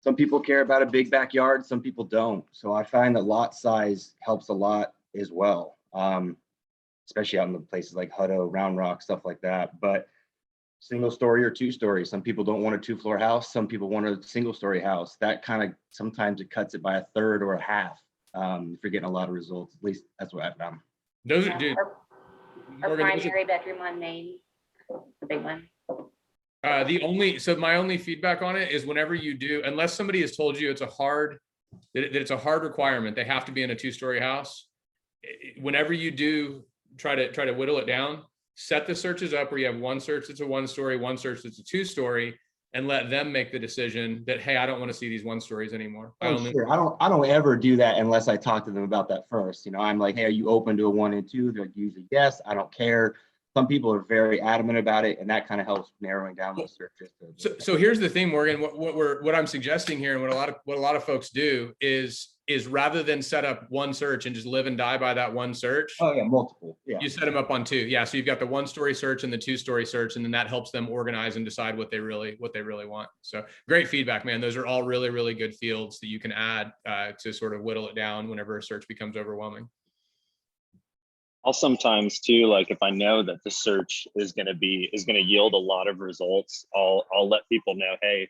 some people care about a big backyard, some people don't. So I find that lot size helps a lot as well, especially out in the places like Hutto, Round Rock, stuff like that. But single story or 2-story, some people don't want a 2-floor house. Some people want a single story house. That kind of, sometimes it cuts it by a third or a half. If you're getting a lot of results, at least that's what I've found. Those are, dude, Our Morgan, primary bedroom on Main, the big one. My only feedback on it is whenever you do, unless somebody has told you it's a hard requirement, they have to be in a 2-story house. Whenever you do try to whittle it down, set the searches up where you have one search that's a 1-story, one search that's a 2-story, and let them make the decision that, hey, I don't want to see these 1-stories anymore. Sure. I don't ever do that unless I talk to them about that first. I'm like, hey, are you open to a 1 and 2? They're usually yes. I don't care. Some people are very adamant about it, and that kind of helps narrowing down those searches. So here's the thing, Morgan. What I'm suggesting here, and what a lot of folks do is rather than set up one search and just live and die by that one search. Oh yeah, multiple. Yeah. You set them up on 2. Yeah. So you've got the 1-story search and the 2-story search, and then that helps them organize and decide what they really want. So great feedback, man. Those are all really, really good fields that you can add to sort of whittle it down whenever a search becomes overwhelming. I'll sometimes too, like if I know that the search is going to yield a lot of results, I'll let people know, hey,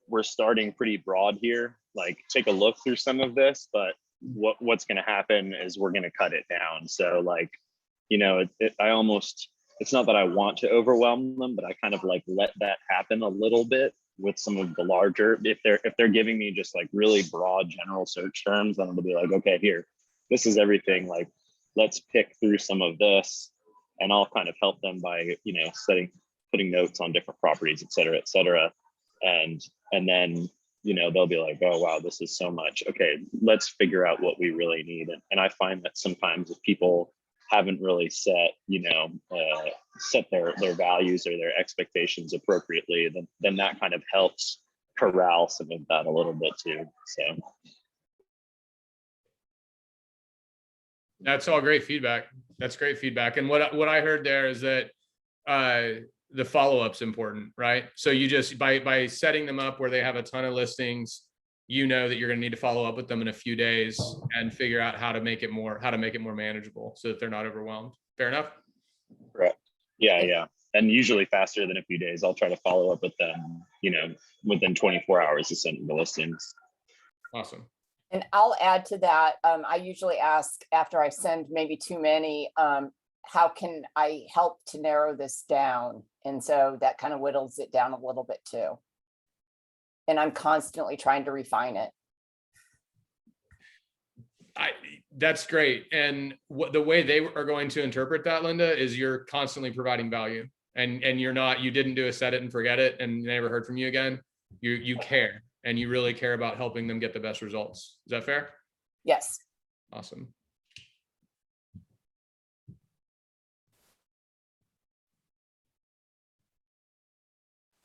we're starting pretty broad here. Like take a look through some of this, but what's going to happen is we're going to cut it down. So like, it's not that I want to overwhelm them, but I kind of like let that happen a little bit with some of the larger, if they're giving me just like really broad general search terms, then it'll be like, okay, here, this is everything. Like, let's pick through some of this, and I'll kind of help them by, putting notes on different properties, et cetera. And then, they'll be like, oh, wow, this is so much. Okay, let's figure out what we really need. And I find that sometimes if people haven't really set their values or their expectations appropriately, then that kind of helps corral some of that a little bit too. So. That's all great feedback. That's great feedback. And what I heard there is that the follow-up's important, right? So you just by setting them up where they have a ton of listings, that you're going to need to follow up with them in a few days and figure out how to make it more manageable so that they're not overwhelmed. Fair enough? Right. Yeah. And usually faster than a few days. I'll try to follow up with them, within 24 hours of sending the listings. Awesome. And I'll add to that. I usually ask after I send maybe too many, how can I help to narrow this down? And so that kind of whittles it down a little bit too. And I'm constantly trying to refine it. That's great. And the way they are going to interpret that, Linda, is you're constantly providing value, and you didn't do a set it and forget it and they never heard from you again. You care. And you really care about helping them get the best results. Is that fair? Yes. Awesome.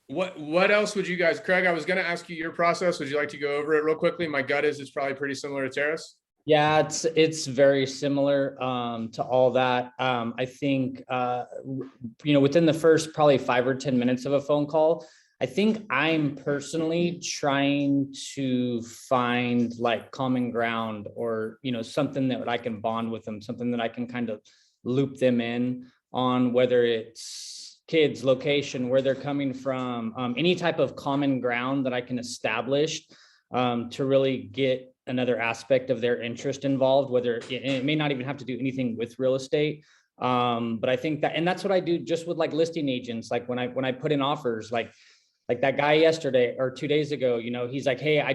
What else would you guys, Craig, I was going to ask you your process. Would you like to go over it real quickly? My gut is it's probably pretty similar to Tara's. Yeah, it's very similar to all that. I think within the first probably 5 or 10 minutes of a phone call, I think I'm personally trying to find like common ground, or something that I can bond with them, something that I can kind of loop them in on, whether it's kids, location, where they're coming from, any type of common ground that I can establish to really get another aspect of their interest involved, whether it may not even have to do anything with real estate. But I think that, and that's what I do just with like listing agents. Like when I put in offers, like that guy yesterday or 2 days ago, he's like, hey, I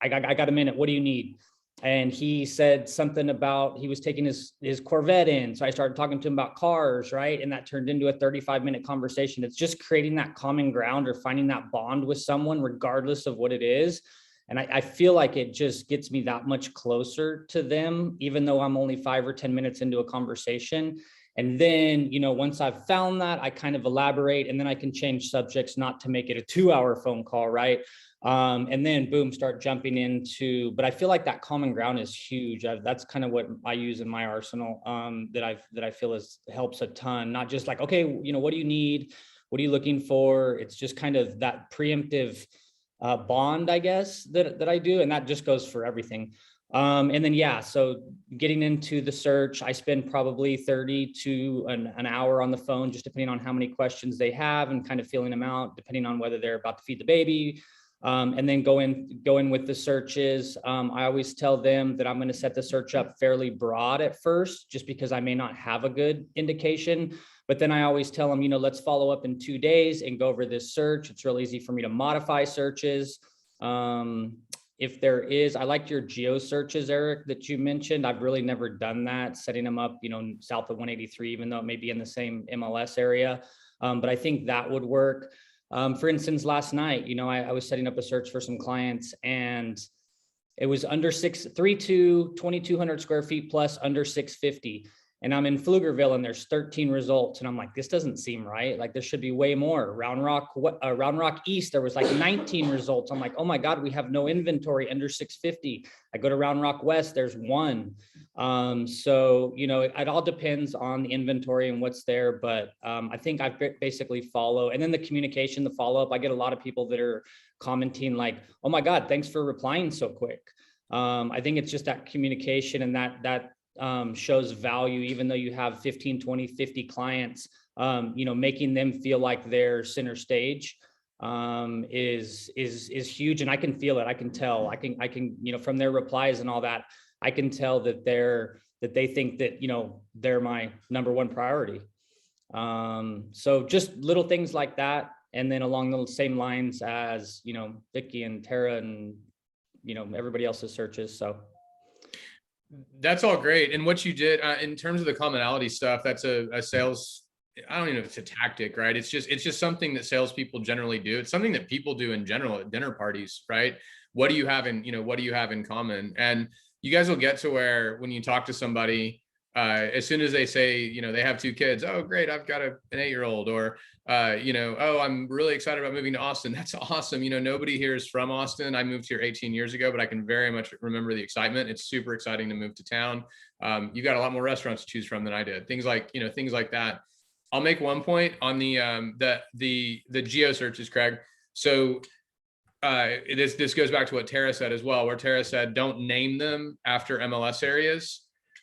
got a minute. What do you need? And he said something about, he was taking his Corvette in. So I started talking to him about cars, right? And that turned into a 35-minute conversation. It's just creating that common ground or finding that bond with someone, regardless of what it is. And I feel like it just gets me that much closer to them, even though I'm only 5 or 10 minutes into a conversation. And then, once I've found that, I kind of elaborate, and then I can change subjects, not to make it a 2-hour phone call, right? And then boom, start jumping into, but I feel like that common ground is huge. That's kind of what I use in my arsenal, that I feel helps a ton. Not just like, okay, what do you need? What are you looking for? It's just kind of that preemptive bond, I guess, that I do. And that just goes for everything. And then, yeah, so getting into the search, I spend probably 30 to an hour on the phone, just depending on how many questions they have and kind of feeling them out, depending on whether they're about to feed the baby. And then go in with the searches. I always tell them that I'm going to set the search up fairly broad at first, just because I may not have a good indication. But then I always tell them, let's follow up in 2 days and go over this search. It's real easy for me to modify searches. If there is, I liked your geo searches, Eric, that you mentioned. I've really never done that, setting them up, south of 183, even though it may be in the same MLS area. But I think that would work. For instance, last night, I was setting up a search for some clients, and it was under 632, 2,200 square feet plus, under 650. And I'm in Pflugerville and there's 13 results. And I'm like, this doesn't seem right. Like there should be way more. Round Rock East, there was like 19 results. I'm like, oh my God, we have no inventory under 650. I go to Round Rock West, there's 1. So, it all depends on the inventory and what's there. But I think I basically follow. And then the communication, the follow-up, I get a lot of people that are commenting like, oh my God, thanks for replying so quick. I think it's just that communication, and that shows value, even though you have 15, 20, 50 clients, making them feel like they're center stage is huge. And I can feel it. I can tell, I can, from their replies and all that, I can tell that they think that, they're my number one priority. So just little things like that. And then along the same lines as, Vicky and Tara and, everybody else's searches. So that's all great. And what you did in terms of the commonality stuff, that's a sales, I don't even know if it's a tactic, right? It's just something that salespeople generally do. It's something that people do in general at dinner parties, right? What do you have in common? And you guys will get to where when you talk to somebody, as soon as they say, they have 2 kids, oh, great, I've got an 8-year-old, or, oh, I'm really excited about moving to Austin. That's awesome. Nobody here is from Austin. I moved here 18 years ago, but I can very much remember the excitement. It's super exciting to move to town. You got a lot more restaurants to choose from than I did. Things like that. I'll make one point on the geo searches, Craig. So this goes back to what Tara said as well, where Tara said, don't name them after MLS areas.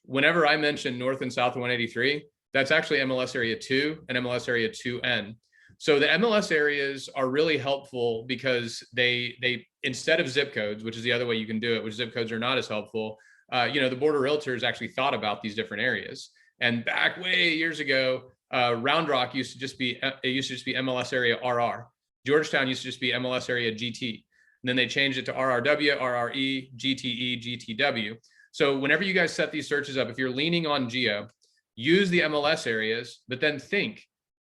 Whenever I mention North and South of 183, that's actually MLS area 2 and MLS area 2N. So the MLS areas are really helpful because they instead of zip codes, which is the other way you can do it, which zip codes are not as helpful, the Board of Realtors actually thought about these different areas. And back way years ago, Round Rock used to just be MLS area RR. Georgetown used to just be MLS area GT. And then they changed it to RRW, RRE, GTE, GTW. So whenever you guys set these searches up, if you're leaning on geo, use the MLS areas, but then think,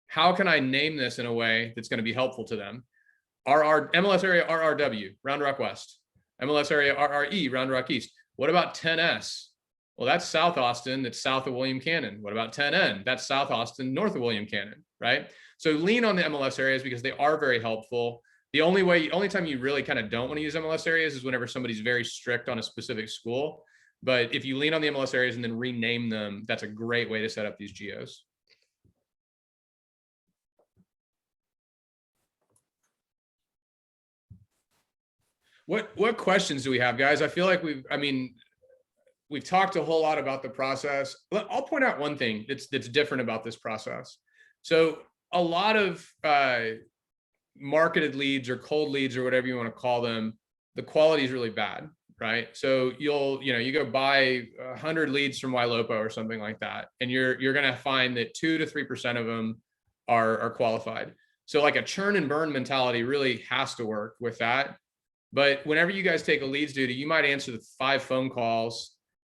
how can I name this in a way that's going to be helpful to them? MLS area RRW, Round Rock West. MLS area RRE, Round Rock East. What about 10S? Well, that's South Austin, that's south of William Cannon. What about 10N? That's South Austin, north of William Cannon, right? So lean on the MLS areas because they are very helpful. The only time you really kind of don't want to use MLS areas is whenever somebody's very strict on a specific school. But if you lean on the MLS areas and then rename them, that's a great way to set up these geos. What questions do we have, guys? I feel like we've talked a whole lot about the process. I'll point out one thing that's different about this process. So a lot of marketed leads or cold leads or whatever you want to call them, the quality is really bad, right? So you go buy 100 leads from Ylopo or something like that, and you're going to find that 2 to 3% of them are qualified. So like a churn and burn mentality really has to work with that. But whenever you guys take a leads duty, you might answer the 5 phone calls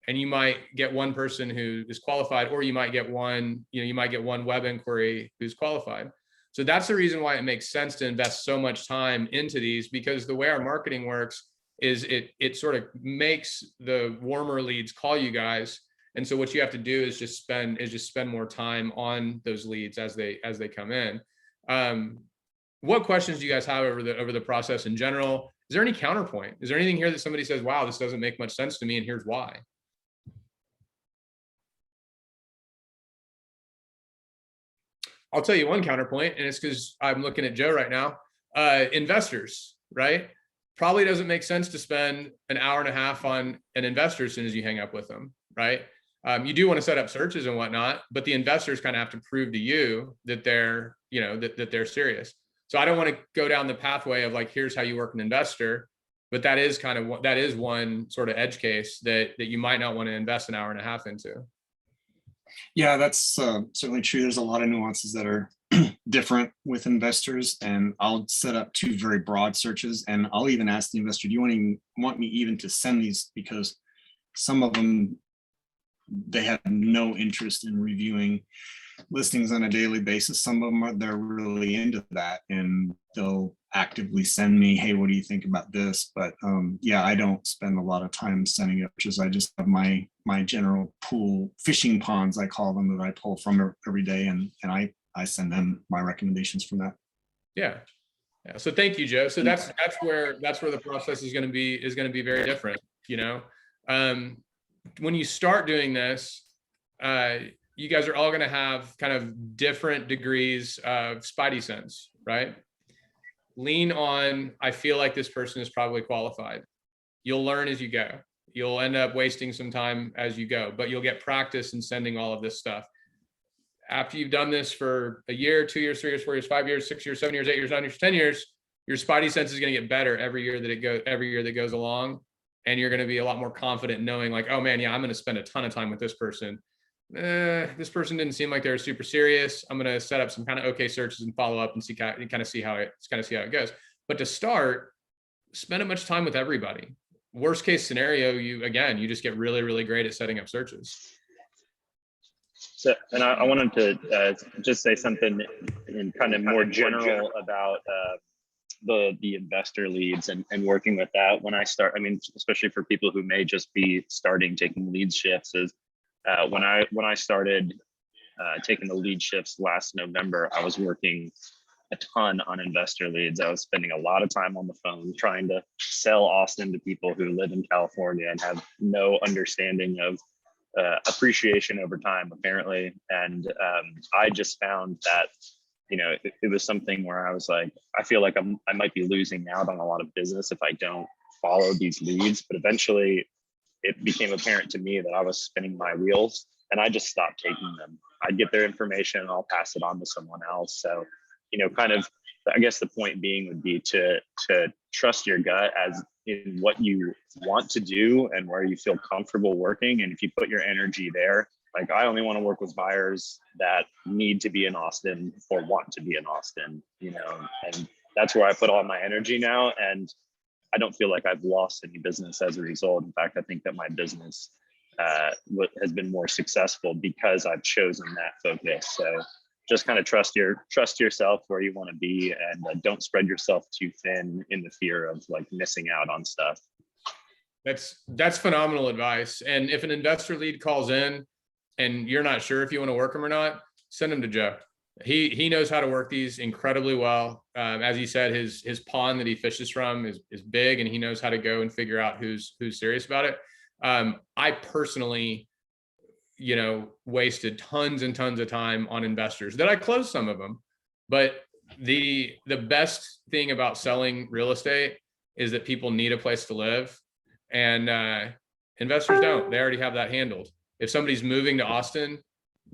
and you might get one person who is qualified, or you might get one web inquiry who's qualified. So that's the reason why it makes sense to invest so much time into these, because the way our marketing works is it sort of makes the warmer leads call you guys. And so what you have to do is just spend more time on those leads as they come in. What questions do you guys have over the process in general? Is there any counterpoint? Is there anything here that somebody says, wow, this doesn't make much sense to me, and here's why? I'll tell you one counterpoint, and it's because I'm looking at Joe right now. Investors, right? Probably doesn't make sense to spend an hour and a half on an investor as soon as you hang up with them, right? You do want to set up searches and whatnot, but the investors kind of have to prove to you that they're, that they're serious. So I don't want to go down the pathway of like, here's how you work an investor, but that is one sort of edge case that you might not want to invest an hour and a half into. Yeah, that's certainly true. There's a lot of nuances that are different with investors, and I'll set up 2 very broad searches, and I'll even ask the investor, do you want me even to send these? Because some of them, they have no interest in reviewing listings on a daily basis. Some of them they're really into that, and they'll actively send me, hey, what do you think about this? But yeah, I don't spend a lot of time sending up, because I just have my general pool, fishing ponds, I call them, that I pull from every day, and I send them my recommendations from that. Yeah. So thank you, Joe. So that's where the process is going to be very different. When you start doing this, you guys are all going to have kind of different degrees of spidey sense, right? Lean on, I feel like this person is probably qualified. You'll learn as you go. You'll end up wasting some time as you go, but you'll get practice in sending all of this stuff. After you've done this for a year, 2 years, 3 years, 4 years, 5 years, 6 years, 7 years, 8 years, 9 years, 10 years, your spidey sense is going to get better every year that goes along. And you're going to be a lot more confident knowing like, oh man, yeah, I'm going to spend a ton of time with this person. This person didn't seem like they were super serious. I'm going to set up some kind of okay searches and follow up and see how it goes. But to start, spend as much time with everybody. Worst case scenario, you just get really, really great at setting up searches. So, and I wanted to just say something in kind of more general about the investor leads and working with that. When I start, I mean, especially for people who may just be starting taking lead shifts, is when I started taking the lead shifts last November, I was working a ton on investor leads. I was spending a lot of time on the phone trying to sell Austin to people who live in California and have no understanding of appreciation over time, apparently. And I just found that, it was something where I was like, I feel like I might be losing out on a lot of business if I don't follow these leads. But eventually it became apparent to me that I was spinning my wheels, and I just stopped taking them. I'd get their information and I'll pass it on to someone else. So, kind of, I guess the point being would be to trust your gut as in what you want to do and where you feel comfortable working. And if you put your energy there, like I only want to work with buyers that need to be in Austin or want to be in Austin, and that's where I put all my energy now. And I don't feel like I've lost any business as a result. In fact, I think that my business has been more successful because I've chosen that focus. So just kind of trust yourself where you want to be, and don't spread yourself too thin in the fear of like missing out on stuff. That's phenomenal advice. And if an investor lead calls in and you're not sure if you want to work them or not, send them to Joe. He knows how to work these incredibly well. As he said, his pond that he fishes from is big, and he knows how to go and figure out who's serious about it. I personally, wasted tons and tons of time on investors that I closed some of them. But the best thing about selling real estate is that people need a place to live, and investors don't. They already have that handled. If somebody's moving to Austin,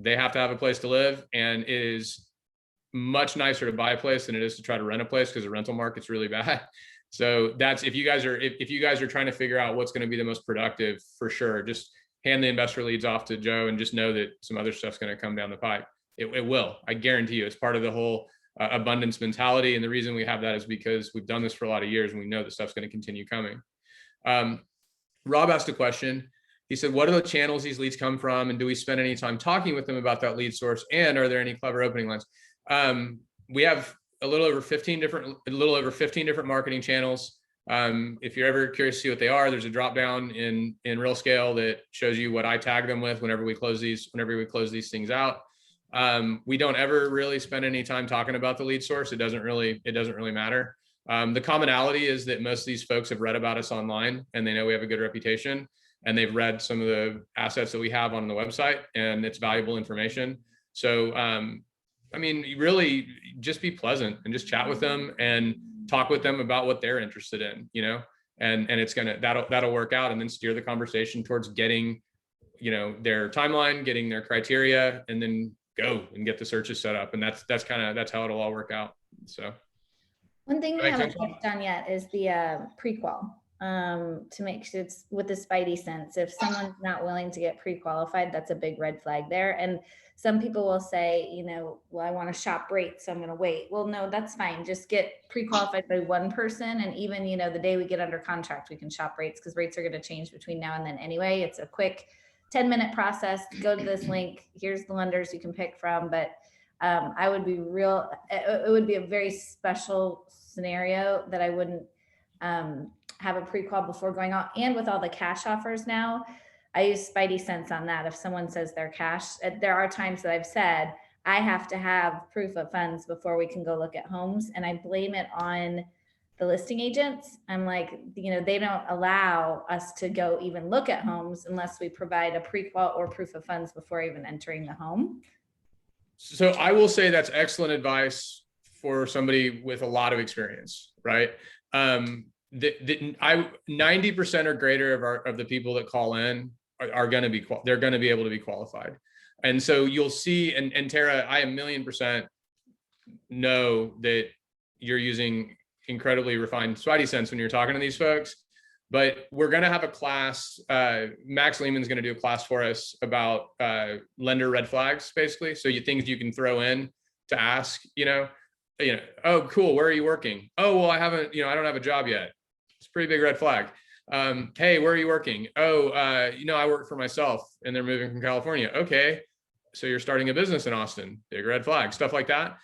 they have to have a place to live, and it is much nicer to buy a place than it is to try to rent a place because the rental market's really bad. So that's, if you guys are trying to figure out what's going to be the most productive, for sure, just hand the investor leads off to Joe and just know that some other stuff's going to come down the pipe. It will. I guarantee you. It's part of the whole abundance mentality. And the reason we have that is because we've done this for a lot of years and we know that stuff's going to continue coming. Rob asked a question. He said, what are the channels these leads come from? And do we spend any time talking with them about that lead source? And are there any clever opening lines? We have a little over 15 different marketing channels. If you're ever curious to see what they are, there's a drop down in Real Scale that shows you what I tag them with whenever we close these things out. We don't ever really spend any time talking about the lead source. It doesn't really matter. The commonality is that most of these folks have read about us online and they know we have a good reputation, and they've read some of the assets that we have on the website, and it's valuable information. So, really just be pleasant and just chat with them and talk with them about what they're interested in, and it's that'll work out, and then steer the conversation towards getting, their timeline, getting their criteria, and then go and get the searches set up. And that's how it'll all work out. So one thing we haven't touched on yet is the pre-qual, to make sure it's with the spidey sense. If someone's not willing to get pre-qualified, that's a big red flag there. And some people will say, well, I want to shop rates, so I'm going to wait. Well, no, that's fine. Just get pre-qualified by one person. And even, the day we get under contract, we can shop rates, because rates are going to change between now and then anyway. It's a quick 10-minute process. Go to this link. Here's the lenders you can pick from. But it would be a very special scenario that I wouldn't have a pre-qual before going out. And with all the cash offers now, I use spidey sense on that. If someone says they're cash, there are times that I've said I have to have proof of funds before we can go look at homes, and I blame it on the listing agents. I'm like, they don't allow us to go even look at homes unless we provide a pre-qual or proof of funds before even entering the home. So I will say that's excellent advice for somebody with a lot of experience, right? 90% or greater of the people that call in are going to be, they're going to be able to be qualified. And so you'll see, and Tara, I 1,000,000% know that you're using incredibly refined spidey sense when you're talking to these folks. But we're going to have a class. Max Lehman's going to do a class for us about lender red flags, basically. So things you can throw in to ask, oh, cool, where are you working? Oh, well, I don't have a job yet. It's a pretty big red flag. Hey, where are you working? Oh, I work for myself and they're moving from California. Okay, so you're starting a business in Austin. Big red flag, stuff like that.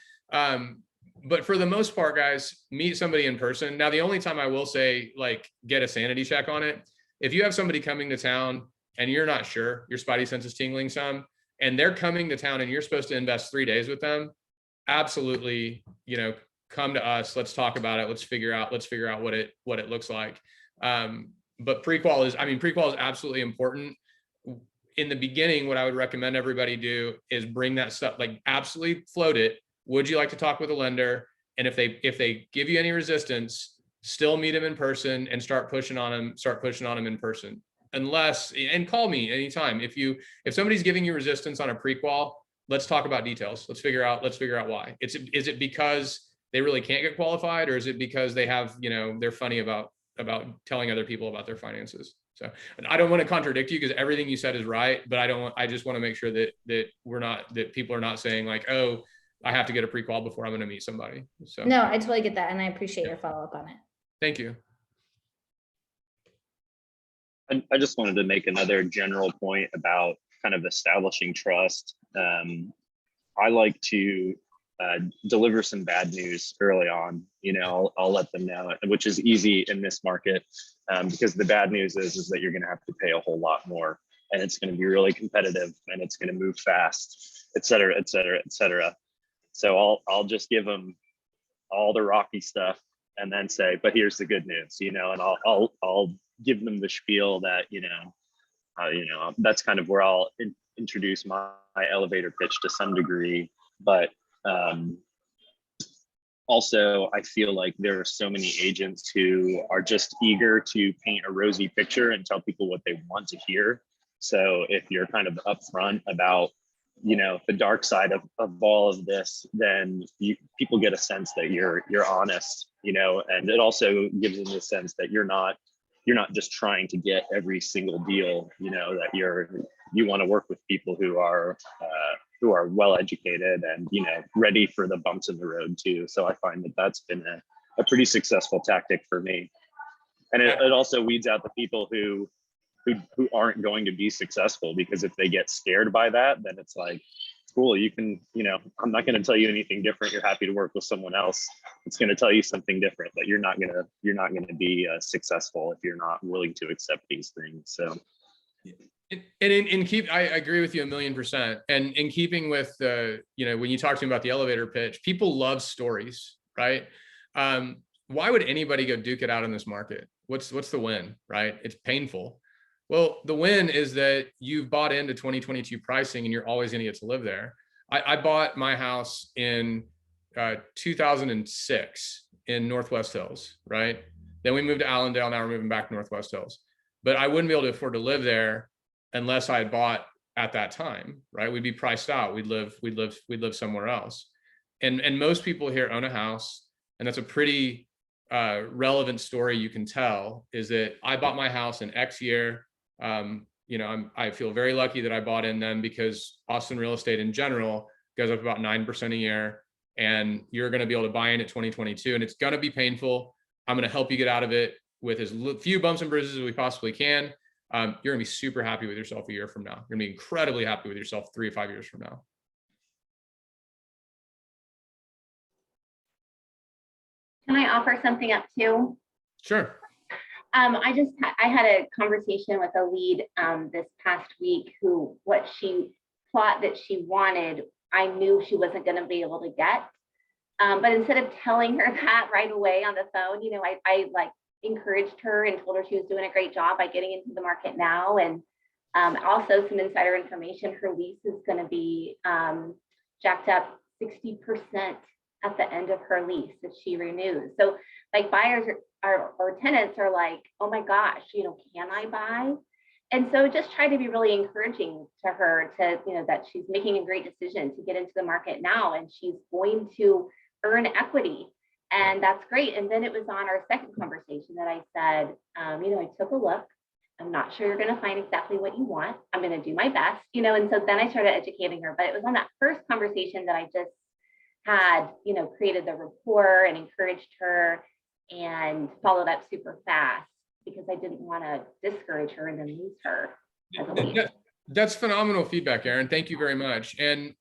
But for the most part, guys, meet somebody in person. Now, the only time I will say, get a sanity check on it, if you have somebody coming to town and you're not sure, your spidey sense is tingling some, and they're coming to town and you're supposed to invest 3 days with them, absolutely, come to us. Let's talk about it. Let's figure out what it looks like. But pre-qual is absolutely important. In the beginning, what I would recommend everybody do is bring that stuff, absolutely float it. Would you like to talk with a lender? And if they give you any resistance, still meet them in person and start pushing on them in person. And call me anytime. If somebody's giving you resistance on a pre-qual, let's talk about details. Let's figure out why. Is it because they really can't get qualified, or is it because they have, they're funny about telling other people about their finances? So I don't want to contradict you, because everything you said is right, but I just want to make sure that people are not saying oh, I have to get a pre-qual before I'm going to meet somebody. So no, I totally get that. And I appreciate your follow-up on it. Thank you. I just wanted to make another general point about kind of establishing trust. I like to deliver some bad news early on. I'll let them know, which is easy in this market, because the bad news is that you're going to have to pay a whole lot more, and it's going to be really competitive, and it's going to move fast, et cetera, et cetera, et cetera. So I'll just give them all the rocky stuff and then say, but here's the good news, you know, and I'll give them the spiel that, you know, that's kind of where I'll introduce my elevator pitch to some degree. But also, I feel like there are so many agents who are just eager to paint a rosy picture and tell people what they want to hear. So if you're kind of upfront about, you know, the dark side of all of this, then people get a sense that you're honest, you know, and it also gives them the sense that you're not just trying to get every single deal, you know, that you want to work with people who are well educated and, you know, ready for the bumps in the road too. So I find that that's been a pretty successful tactic for me. And it also weeds out the people who aren't going to be successful, because if they get scared by that, then it's like, cool, you can, you know, I'm not going to tell you anything different. You're happy to work with someone else. It's going to tell you something different, that you're not going to be successful if you're not willing to accept these things. So. And I agree with you 1,000,000%. And in keeping with the, you know, when you talk to them about the elevator pitch, people love stories, right? Why would anybody go duke it out in this market? What's the win, right? It's painful. Well, the win is that you've bought into 2022 pricing and you're always going to get to live there. I bought my house in 2006 in Northwest Hills, right? Then we moved to Allendale. Now we're moving back to Northwest Hills. But I wouldn't be able to afford to live there unless I had bought at that time, right? We'd be priced out. We'd live somewhere else. And most people here own a house, and that's a pretty relevant story you can tell, is that I bought my house in X year. You know, I feel very lucky that I bought in then, because Austin real estate in general goes up about 9% a year, and you're going to be able to buy in at 2022, and it's going to be painful. I'm going to help you get out of it with as few bumps and bruises as we possibly can. You're going to be super happy with yourself a year from now. You're going to be incredibly happy with yourself 3 or 5 years from now. Can I offer something up too? Sure. I had a conversation with a lead this past week who, what she thought that she wanted, I knew she wasn't going to be able to get. But instead of telling her that right away on the phone, you know, I like encouraged her and told her she was doing a great job by getting into the market now. And also some insider information, her lease is going to be jacked up 60% at the end of her lease if she renews. So like buyers or tenants are like, oh my gosh, you know, can I buy? And so just try to be really encouraging to her to, you know, that she's making a great decision to get into the market now, and she's going to earn equity. And that's great. And then it was on our second conversation that I said, you know, I took a look. I'm not sure you're going to find exactly what you want. I'm going to do my best, you know. And so then I started educating her. But it was on that first conversation that I just had, you know, created the rapport and encouraged her and followed up super fast, because I didn't want to discourage her and then lose her as a lead. That's phenomenal feedback, Aaron. Thank you very much. And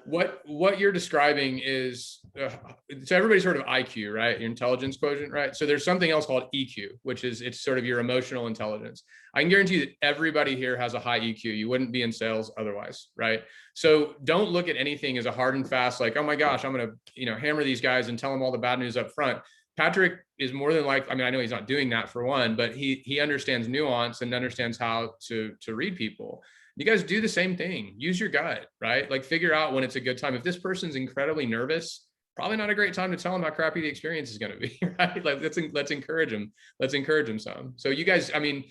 what you're describing is, so everybody's heard of IQ, right? Your intelligence quotient, right? So there's something else called EQ, which is, it's sort of your emotional intelligence. I can guarantee that everybody here has a high EQ. You wouldn't be in sales otherwise, right? So don't look at anything as a hard and fast, like, oh my gosh, I'm going to, you know, hammer these guys and tell them all the bad news up front. Patrick is more than likely, I mean, I know he's not doing that for one, but he understands nuance and understands how to read people. You guys do the same thing. Use your gut, right? Like figure out when it's a good time. If this person's incredibly nervous, probably not a great time to tell them how crappy the experience is going to be, right? Like let's encourage them. Let's encourage them some. So you guys, I mean,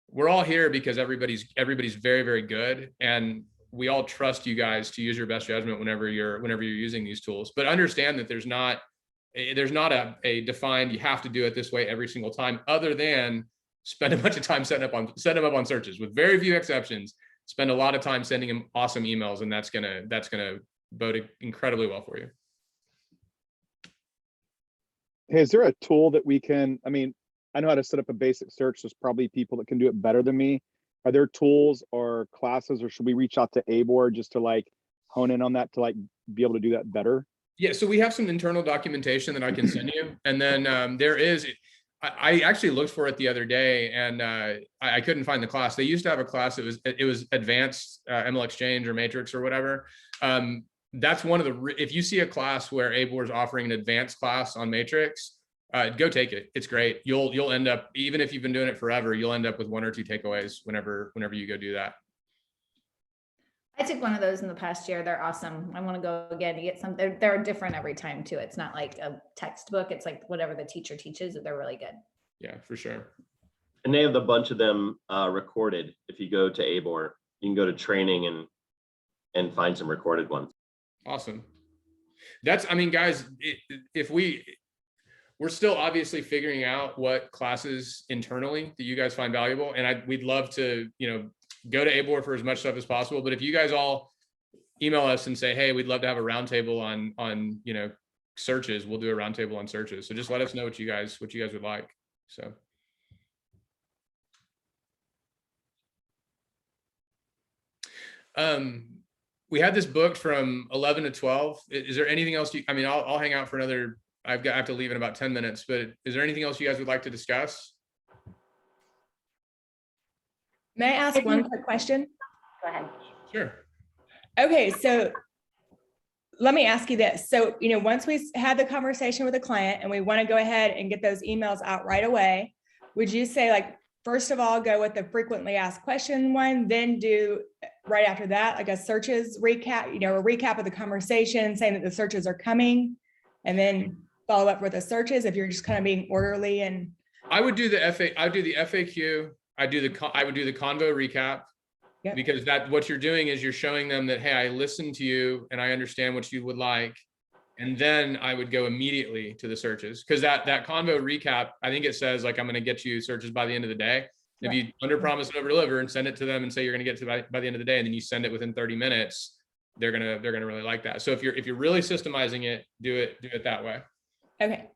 we're all here because everybody's very, very good. And we all trust you guys to use your best judgment whenever you're using these tools. But understand that there's not a defined, you have to do it this way every single time, other than spend a bunch of time setting them up on searches. With very few exceptions, spend a lot of time sending them awesome emails, and that's gonna bode incredibly well for you. Hey, is there a tool that we can, I mean, I know how to set up a basic search. There's probably people that can do it better than me. Are there tools or classes, or should we reach out to ABOR just to like hone in on that, to like be able to do that better? Yeah, so we have some internal documentation that I can send you. And then there is, I actually looked for it the other day, and I couldn't find the class. They used to have a class, it was advanced ML Exchange or Matrix or whatever. that's one of the, if you see a class where ABOR is offering an advanced class on Matrix, go take it. It's great. You'll end up, even if you've been doing it forever, you'll end up with 1 or 2 takeaways whenever you go do that. I took one of those in the past year. They're awesome. I want to go again to get some. They're different every time too. It's not like a textbook. It's like whatever the teacher teaches. They're really good. Yeah, for sure. And they have a bunch of them recorded. If you go to ABOR, you can go to training and find some recorded ones. Awesome. That's, I mean, guys, if we're still obviously figuring out what classes internally that you guys find valuable. And we'd love to, go to ABOR for as much stuff as possible. But if you guys all email us and say, hey, we'd love to have a roundtable on searches, we'll do a roundtable on searches. So just let us know what you guys would like. So. We had this booked from 11 to 12. Is there anything else I'll hang out for another, I have to leave in about 10 minutes, but is there anything else you guys would like to discuss? May I ask one quick question? Go ahead. Sure. Okay, so let me ask you this. So, once we had the conversation with a client and we want to go ahead and get those emails out right away, would you say, like, first of all, go with the frequently asked question one, then do right after that, like a searches recap, a recap of the conversation saying that the searches are coming, and then follow up with the searches if you're just kind of being orderly? And I would do the FAQ. I would do the convo recap. Yep. Because what you're doing is you're showing them that, hey, I listened to you and I understand what you would like. And then I would go immediately to the searches, because that convo recap, I think it says, like, I'm going to get you searches by the end of the day. If you under promise and over deliver and send it to them and say you're going to get to by the end of the day, and then you send it within 30 minutes, they're gonna really like that. So if you're really systemizing it, do it that way. Okay.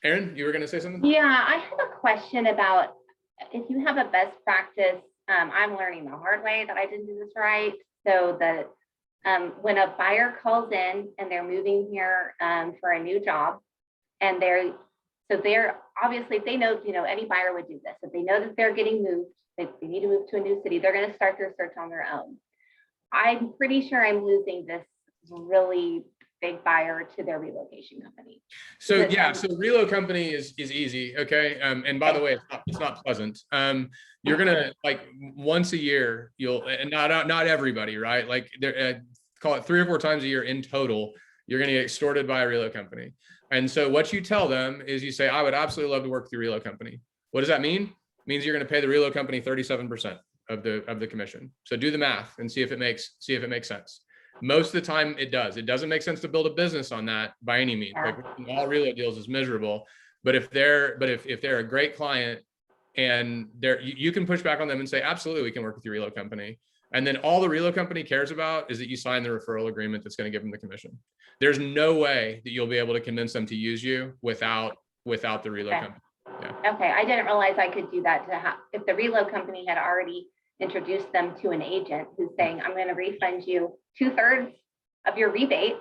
Erin, you were going to say something? Yeah, I have a question about if you have a best practice. I'm learning the hard way that I didn't do this right. So that when a buyer calls in and they're moving here for a new job, and they're obviously, if they know, any buyer would do this. If they know that they're getting moved, they need to move to a new city, they're going to start their search on their own. I'm pretty sure I'm losing this really big buyer to their relocation company. So yeah, so relo company is easy. Okay. And by the way, it's not pleasant. You're gonna, like, once a year, and not everybody, right? Like, call it 3 or 4 times a year in total, you're gonna get extorted by a relo company. And so what you tell them is, you say, I would absolutely love to work with your relo company. What does that mean? It means you're gonna pay the relo company 37% of the commission. So do the math and see if it makes sense. Most of the time it does. It doesn't make sense to build a business on that by any means. Like, all relo deals is miserable. But if they're a great client, and you can push back on them and say, absolutely, we can work with your relo company. And then all the relo company cares about is that you sign the referral agreement that's going to give them the commission. There's no way that you'll be able to convince them to use you without the relo company. Yeah. Okay, I didn't realize I could do that if the relo company had already introduced them to an agent who's saying, I'm going to refund you 2/3 of your rebate.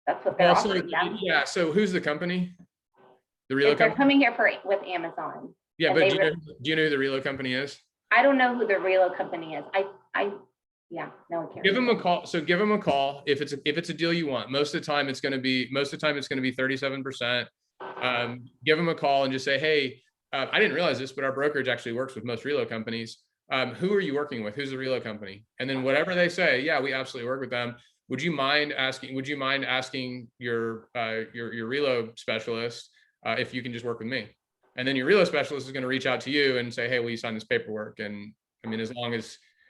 That's what they're offering them. Yeah. So who's the company? The relo company? They're coming here with Amazon. Yeah, but do you know who the relo company is? I don't know who the relo company is. Yeah, no one cares. Give them a call. So give them a call if it's a deal you want. Most of the time it's going to be 37%. Give them a call and just say, hey, I didn't realize this, but our brokerage actually works with most relo companies. Who are you working with? Who's the relo company? And then whatever they say, yeah, we absolutely work with them. Would you mind asking your relo specialist if you can just work with me? And then your relo specialist is going to reach out to you and say, hey, will you sign this paperwork? And I mean, if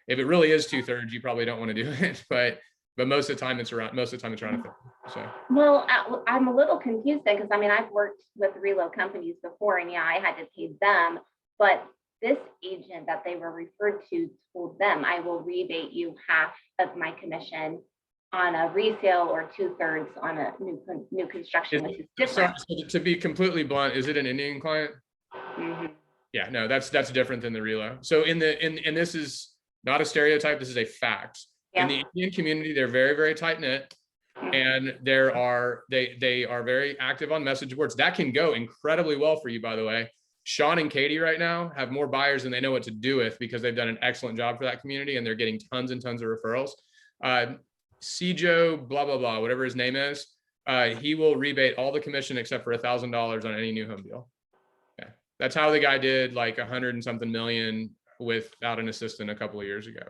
it really is 2/3, you probably don't want to do it, but most of the time it's around a third. So. Well, I'm a little confused then, because I mean, I've worked with relo companies before, and yeah, I had to pay them, but this agent that they were referred to told them, I will rebate you half of my commission on a resale, or 2/3 on a new construction, which is different. So to be completely blunt, is it an Indian client? Mm-hmm. Yeah, no, that's different than the relo. So and this is not a stereotype, this is a fact. Yeah. In the Indian community, they're very, very tight knit, and they are very active on message boards. That can go incredibly well for you, by the way. Sean and Katie right now have more buyers than they know what to do with because they've done an excellent job for that community and they're getting tons and tons of referrals. Cjo, blah, blah, blah, whatever his name is, he will rebate all the commission except for $1,000 on any new home deal. Yeah. That's how the guy did like 100 and something million without an assistant a couple of years ago.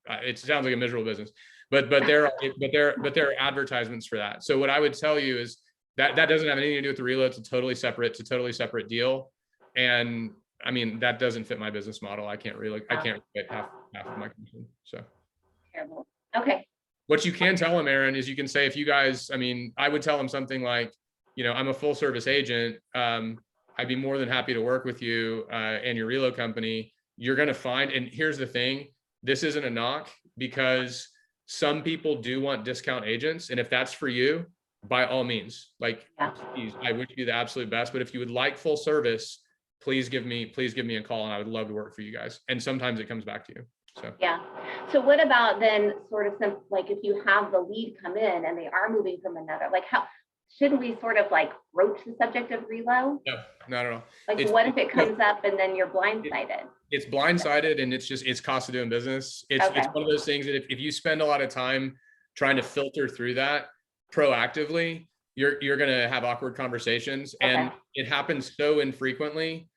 It sounds like a miserable business, but there are advertisements for that. So what I would tell you is that doesn't have anything to do with the reload. It's a totally separate deal. And I mean, that doesn't fit my business model. I can't rebate half of my commission. So Terrible. Okay. what you can tell them, Aaron, is you can say, if you guys, I mean, I would tell them something like, you know, I'm a full service agent. I'd be more than happy to work with you and your reload company. You're going to find, and here's the thing, this isn't a knock, because some people do want discount agents. And if that's for you, by all means, like, please, I wish you the absolute best. But if you would like full service, please give me a call and I would love to work for you guys. And sometimes it comes back to you. So yeah. So what about then sort of some, like if you have the lead come in and they are moving from another, like how shouldn't we sort of like broach the subject of reload? No, not at all. Like what if it comes up and then you're blindsided? It's blindsided and it's cost of doing business. It's one of those things that if you spend a lot of time trying to filter through that proactively, you're going to have awkward conversations, and it happens so infrequently.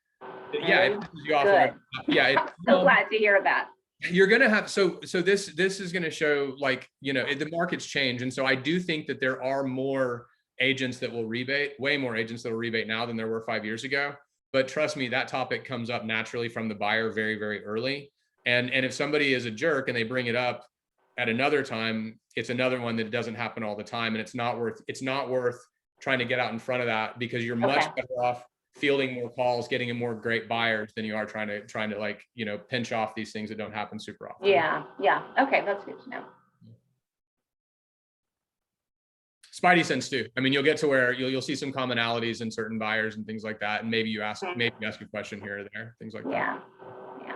Yeah, it pisses you off. I'm so glad to hear that. You're going to have, so this is going to show, like, you know, the market's change. And so I do think that there are more agents that will rebate, way more agents that will rebate now than there were 5 years ago. But trust me, that topic comes up naturally from the buyer very, very early. And if somebody is a jerk and they bring it up at another time, it's another one that doesn't happen all the time. And it's not worth trying to get out in front of that, because you're much better off fielding more calls, getting in more great buyers than you are trying to like, you know, pinch off these things that don't happen super often. Yeah. Okay, that's good to know. Spidey sense too. I mean, you'll get to where you'll see some commonalities in certain buyers and things like that. And maybe you ask a question here or there, things like that. Yeah.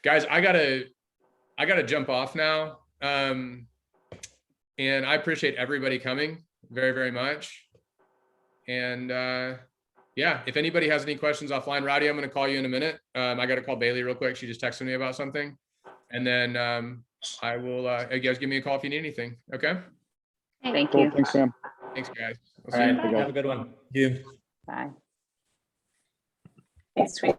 Guys, I gotta jump off now. And I appreciate everybody coming very, very much. And yeah, if anybody has any questions offline, Rowdy, I'm going to call you in a minute. I got to call Bailey real quick. She just texted me about something. And then I will, you guys give me a call if you need anything. Okay. Thank Cool. you. Thanks, Sam. Thanks, guys. All right. Have a good one. Bye. Thanks, sweet.